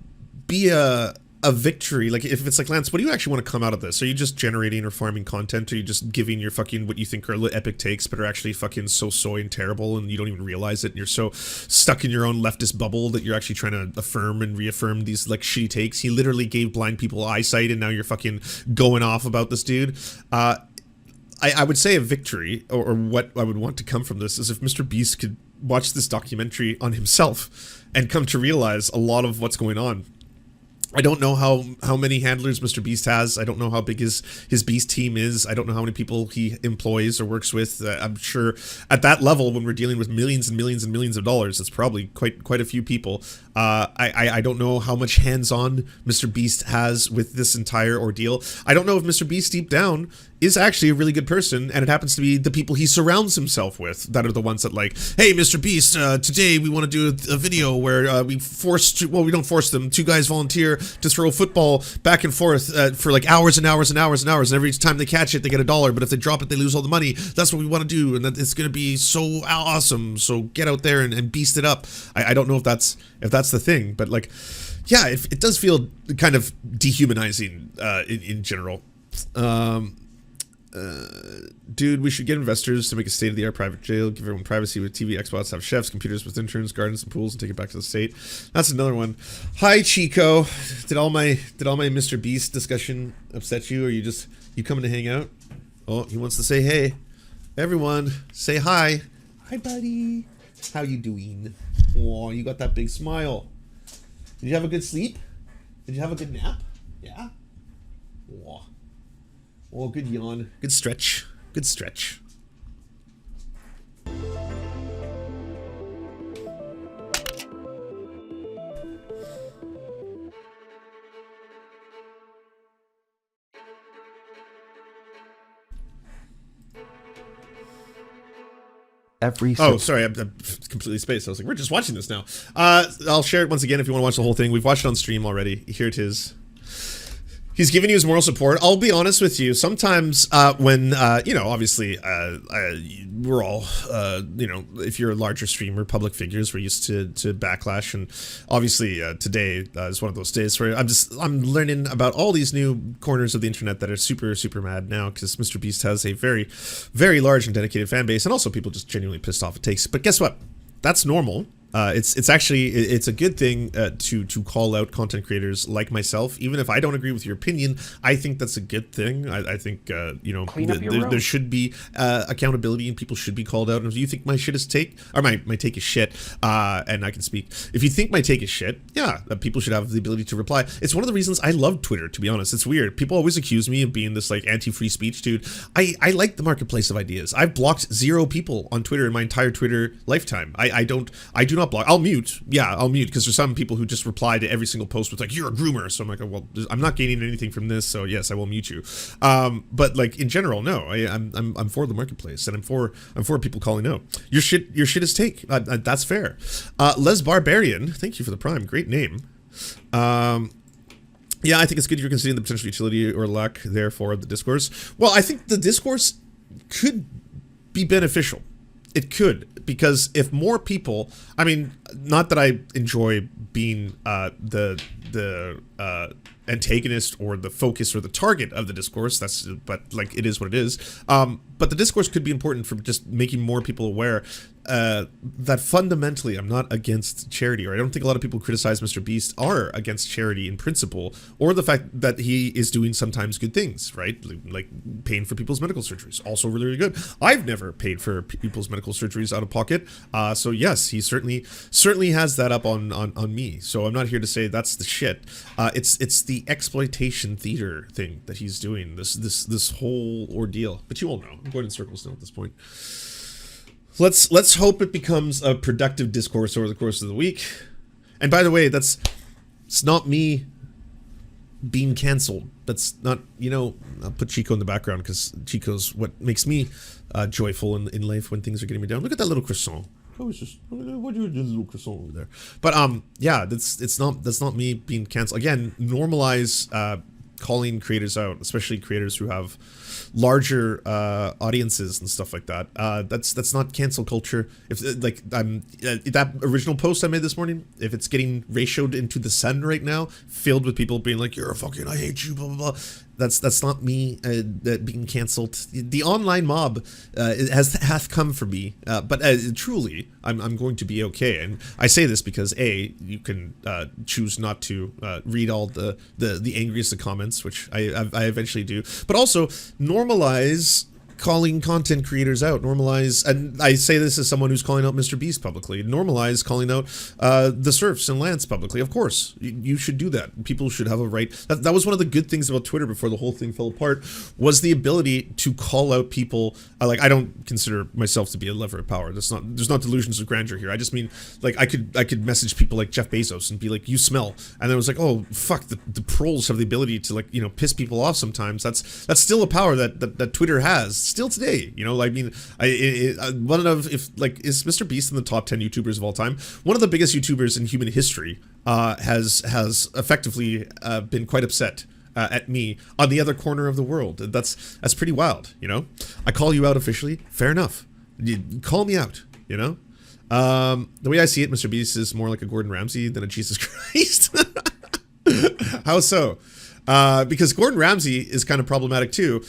[SPEAKER 1] be a victory. Like, if it's like, Lance, what do you actually want to come out of this? Are you just generating or farming content? Or are you just giving your fucking, what you think are epic takes, but are actually fucking so soy and terrible and you don't even realize it, and you're so stuck in your own leftist bubble that you're actually trying to affirm and reaffirm these, like, shitty takes? He literally gave blind people eyesight, and now you're fucking going off about this dude. I would say a victory, or what I would want to come from this, is if MrBeast could watch this documentary on himself and come to realize a lot of what's going on. I don't know how many handlers MrBeast has. I don't know how big his Beast team is. I don't know how many people he employs or works with. I'm sure at that level, when we're dealing with millions and millions and millions of dollars, it's probably quite a few people. I don't know how much hands-on MrBeast has with this entire ordeal. I don't know if MrBeast deep down is actually a really good person, and it happens to be the people he surrounds himself with that are the ones that, like, hey, MrBeast, today we want to do a video where we don't force them. Two guys volunteer to throw a football back and forth for like hours and hours and hours and hours, and every time they catch it, they get $1, but if they drop it, they lose all the money. That's what we want to do, and that it's going to be so awesome. So get out there and beast it up. I don't know if that's the thing, but, like, yeah, it does feel kind of dehumanizing in general. Dude, we should get investors to make a state-of-the-art private jail, give everyone privacy with TV, Xbox, have chefs, computers with interns, gardens, and pools, and take it back to the state. That's another one. Hi, Chico. Did all my MrBeast discussion upset you, or you coming to hang out? Oh, he wants to say hey. Everyone, say hi. Hi, buddy. How you doing? Oh, you got that big smile. Did you have a good sleep? Did you have a good nap? Yeah? Oh. Oh, good yawn. Good stretch. Good stretch. Sorry, I'm completely spaced. I was like, we're just watching this now. I'll share it once again if you want to watch the whole thing. We've watched it on stream already. Here it is. He's giving you his moral support. I'll be honest with you. Sometimes when, obviously, we're all, if you're a larger streamer, public figures, we're used to backlash. And obviously today is one of those days where I'm learning about all these new corners of the internet that are super, super mad now, because MrBeast has a very, very large and dedicated fan base. And also people just genuinely pissed off at takes. But guess what? That's normal. It's actually a good thing to call out content creators like myself, even if I don't agree with your opinion. I think that's a good thing. I think there should be accountability, and people should be called out. And if you think my shit is take, or my take is shit, and I can speak. If you think my take is shit, yeah, people should have the ability to reply. It's one of the reasons I love Twitter, to be honest. It's weird. People always accuse me of being this like anti-free speech dude. I like the marketplace of ideas. I've blocked 0 people on Twitter in my entire Twitter lifetime. I do not block. I'll mute. Yeah, I'll mute, because there's some people who just reply to every single post with like, you're a groomer. So I'm like, oh, well, I'm not gaining anything from this, so yes, I will mute you. But like in general, no, I'm for the marketplace, and I'm for people calling out. Your shit is take. That's fair. Les Barbarian, thank you for the prime. Great name. Yeah, I think it's good you're considering the potential utility or lack there for the discourse. Well, I think the discourse could be beneficial. It could, because if more people, I mean, not that I enjoy being the antagonist or the focus or the target of the discourse. But like, it is what it is. But the discourse could be important for just making more people aware that fundamentally I'm not against charity, or I don't think a lot of people who criticize MrBeast are against charity in principle, or the fact that he is doing sometimes good things, right? Like paying for people's medical surgeries, also really, really good. I've never paid for people's medical surgeries out of pocket, so yes, he certainly has that up on me. So I'm not here to say that's the shit. It's the exploitation theater thing that he's doing, this whole ordeal. But you all know, I'm going in circles now at this point. Let's hope it becomes a productive discourse over the course of the week. And by the way, it's not me being canceled. That's not, you know, I'll put Chico in the background because Chico's what makes me joyful in life when things are getting me down. Look at that little croissant. I was just, what do you do, little croissant over there? But yeah, that's not me being canceled. Again, normalize calling creators out, especially creators who have larger audiences and stuff like that. That's not cancel culture. If that original post I made this morning, if it's getting ratioed into the sun right now, filled with people being like, "You're a fucking, I hate you," blah blah blah. That's not me being canceled. The online mob hath come for me, but truly, I'm going to be okay. And I say this because A, you can choose not to read all the angriest of comments, which I eventually do, but also normalize calling content creators out. Normalize, and I say this as someone who's calling out MrBeast publicly, normalize calling out the Serfs and Lance publicly. Of course, you should do that. People should have a right. That was one of the good things about Twitter before the whole thing fell apart, was the ability to call out people. Like, I don't consider myself to be a lever of power. There's not delusions of grandeur here. I just mean, like, I could message people like Jeff Bezos and be like, "You smell," and then it was like, "Oh fuck, the trolls have the ability to, like, you know, piss people off sometimes." That's still a power that Twitter has still today, you know. I mean, one of, if like, is MrBeast in the top 10 YouTubers of all time? One of the biggest YouTubers in human history has effectively been quite upset at me on the other corner of the world. That's pretty wild, you know. I call you out officially, fair enough. You call me out, you know. The way I see it, MrBeast is more like a Gordon Ramsay than a Jesus Christ. How so? Because Gordon Ramsay is kind of problematic too.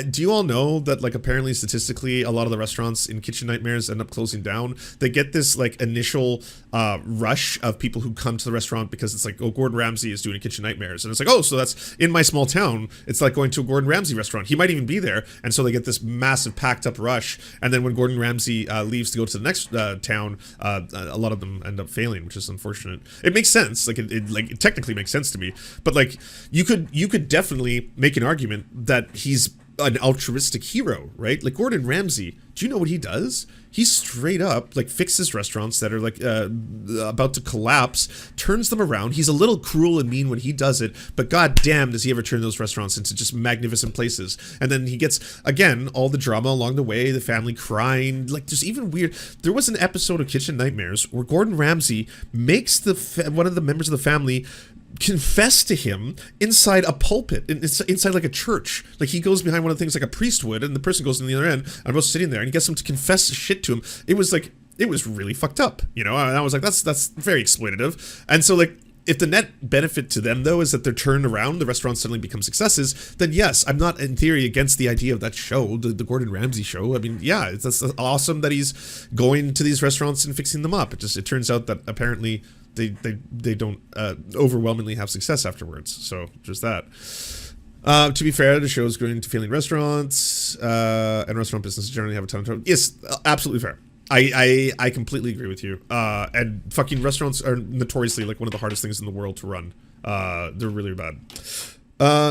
[SPEAKER 1] Do you all know that, like, apparently statistically a lot of the restaurants in Kitchen Nightmares end up closing down? They get this like initial rush of people who come to the restaurant because it's like, oh, Gordon Ramsay is doing Kitchen Nightmares, and it's like, oh, so that's in my small town. It's like going to a Gordon Ramsay restaurant. He might even be there, and so they get this massive packed up rush. And then when Gordon Ramsay leaves to go to the next town, a lot of them end up failing, which is unfortunate. It makes sense, like it technically makes sense to me, but like you could definitely make an argument that he's an altruistic hero, right? Like Gordon Ramsay, do you know what he does? He straight up like fixes restaurants that are like about to collapse, turns them around. He's a little cruel and mean when he does it, but god damn does he ever turn those restaurants into just magnificent places. And then he gets, again, all the drama along the way, the family crying, like there's even weird. There was an episode of Kitchen Nightmares where Gordon Ramsay makes one of the members of the family confess to him inside a pulpit, inside like a church. Like he goes behind one of the things like a priest would, and the person goes on the other end, and I'm both sitting there, and he gets him to confess shit to him. It was really fucked up, you know. And I was like, that's very exploitative. And so, like, if the net benefit to them though is that they're turned around, the restaurants suddenly become successes, then yes, I'm not in theory against the idea of that show, the Gordon Ramsay show. I mean, yeah, that's awesome that he's going to these restaurants and fixing them up. It turns out that apparently they don't overwhelmingly have success afterwards. So just that. To be fair, the show is going to failing restaurants, and restaurant businesses generally have a ton of trouble. Yes, absolutely fair. I completely agree with you. And fucking restaurants are notoriously like one of the hardest things in the world to run. They're really bad.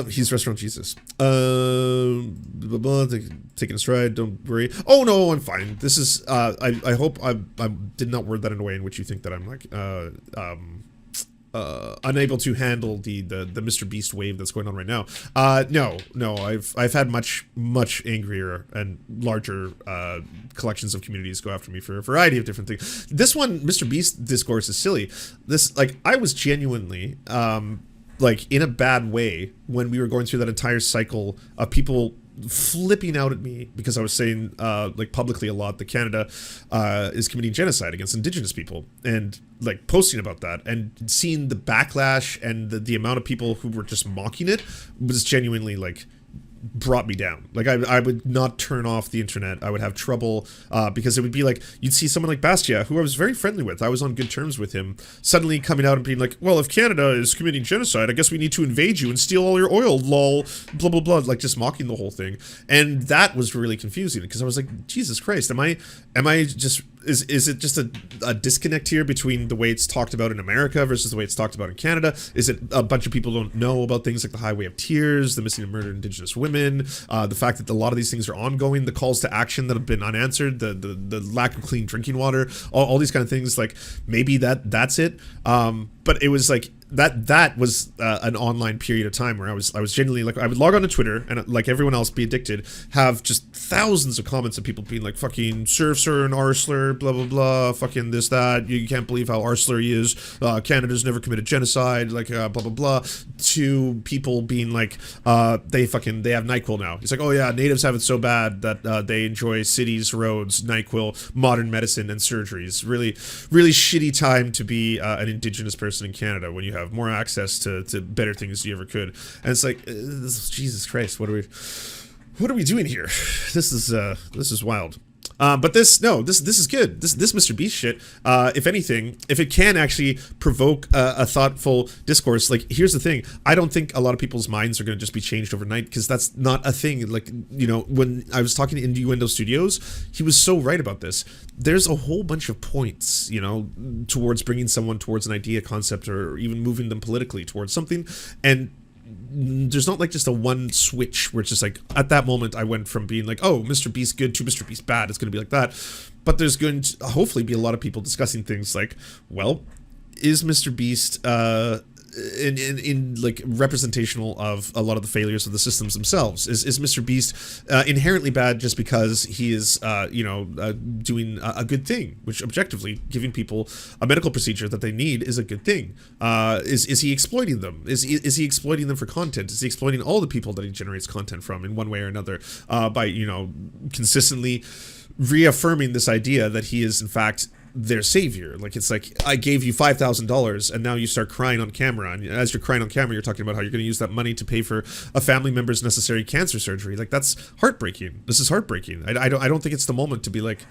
[SPEAKER 1] He's Restaurant Jesus. Taking a stride, don't worry. Oh no, I'm fine. This is, I hope I did not word that in a way in which you think that I'm like, unable to handle the MrBeast wave that's going on right now. No, I've had much angrier and larger collections of communities go after me for a variety of different things. This one, MrBeast discourse, is silly. This, like, I was genuinely like in a bad way when we were going through that entire cycle of people flipping out at me because I was saying like publicly a lot that Canada is committing genocide against Indigenous people, and like posting about that and seeing the backlash and the amount of people who were just mocking it was genuinely like brought me down. Like I would not turn off the internet. I would have trouble because it would be like you'd see someone like Bastia, who I was very friendly with. I was on good terms with him, suddenly coming out and being like, well, if Canada is committing genocide, I guess we need to invade you and steal all your oil, lol, blah, blah, blah, like just mocking the whole thing. And that was really confusing because I was like, Jesus Christ, am I just... Is it just a disconnect here between the way it's talked about in America versus the way it's talked about in Canada? Is it a bunch of people don't know about things like the Highway of Tears, the missing and murdered Indigenous women, the fact that a lot of these things are ongoing, the calls to action that have been unanswered, the lack of clean drinking water, all these kind of things? Like maybe that's it. But it was like that was an online period of time where I was genuinely like, I would log on to Twitter and like everyone else be addicted, have just thousands of comments of people being like, fucking Serfs are an arsler, blah blah blah, fucking this that, you can't believe how arsler he is, Canada's never committed genocide, like blah blah blah, to people being like they have NyQuil now. It's like, oh yeah, natives have it so bad that they enjoy cities, roads, NyQuil, modern medicine and surgeries. Really shitty time to be an Indigenous person in Canada when you have more access to better things than you ever could. And it's like, Jesus Christ, what are we doing here? This is wild. But this is good. This MrBeast shit, if anything, if it can actually provoke a thoughtful discourse, like, here's the thing, I don't think a lot of people's minds are going to just be changed overnight, because that's not a thing. Like, you know, when I was talking to Innuendo Studios, he was so right about this. There's a whole bunch of points, you know, towards bringing someone towards an idea, concept, or even moving them politically towards something, and there's not like just a one switch where it's just like, at that moment I went from being like, oh, MrBeast good to MrBeast bad. It's going to be like that. But there's going to hopefully be a lot of people discussing things like, well, is MrBeast in like representational of a lot of the failures of the systems themselves? Is MrBeast inherently bad just because he is doing a good thing, which objectively giving people a medical procedure that they need is a good thing? Is he exploiting them? Is he exploiting them for content? Is he exploiting all the people that he generates content from in one way or another by, you know, consistently reaffirming this idea that he is in fact their savior? Like, it's like, I gave you $5,000 and now you start crying on camera, and as you're crying on camera you're talking about how you're going to use that money to pay for a family member's necessary cancer surgery. Like, that's heartbreaking. This is heartbreaking. I don't think it's the moment to be like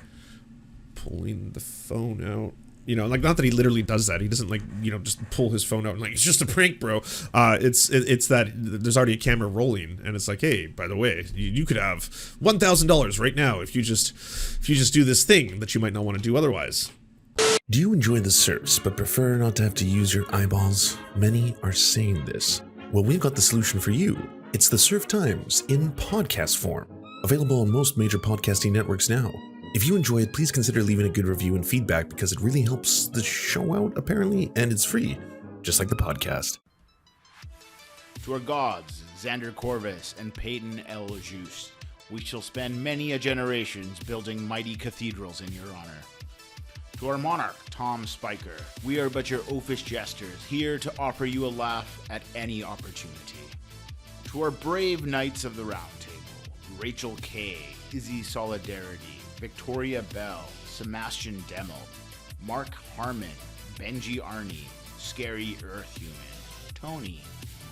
[SPEAKER 1] pulling the phone out, you know, like, not that he literally does that. He doesn't, like, you know, just pull his phone out and like, it's just a prank, bro. It's that there's already a camera rolling, and it's like, hey, by the way, you could have $1,000 right now if you just do this thing that you might not want to do otherwise.
[SPEAKER 15] Do you enjoy the Serfs but prefer not to have to use your eyeballs? Many are saying this. Well, we've got the solution for you. It's the Serf Times in podcast form, available on most major podcasting networks now. If you enjoy it, please consider leaving a good review and feedback, because it really helps the show out, apparently, and it's free, just like the podcast.
[SPEAKER 16] To our gods, Xander Corvus and Peyton L. Juste, we shall spend many a generations building mighty cathedrals in your honor. To our monarch, Tom Spiker, we are but your oafish jesters, here to offer you a laugh at any opportunity. To our brave knights of the Round Table, Rachel K., Izzy Solidarity, Victoria Bell, Sebastian Demmel, Mark Harmon, Benji Arney, Scary Earth Human, Tony,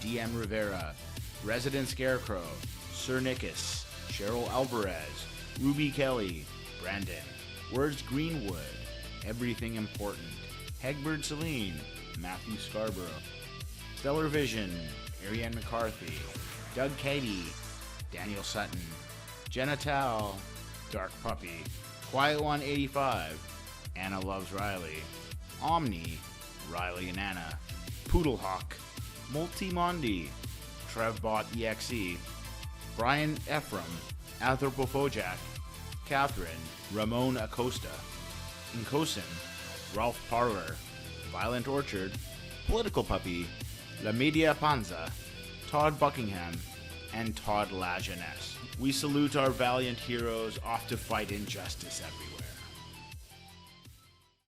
[SPEAKER 16] DM Rivera, Resident Scarecrow, Sir Nickus, Cheryl Alvarez, Ruby Kelly, Brandon, Words Greenwood, Everything Important, Hegbert Celine, Matthew Scarborough, Stellar Vision, Ariane McCarthy, Doug Cady, Daniel Sutton, Jenna Tal, Dark Puppy, Quiet One 85, Anna Loves Riley, Omni, Riley and Anna, Poodlehawk, Multimondi, Trevbot EXE, Brian Ephraim, Anthropophojack, Catherine, Ramon Acosta, Nkosin, Ralph Parler, Violent Orchard, Political Puppy, La Media Panza, Todd Buckingham, and Todd La Jeunesse. We salute our valiant heroes off to fight injustice everywhere.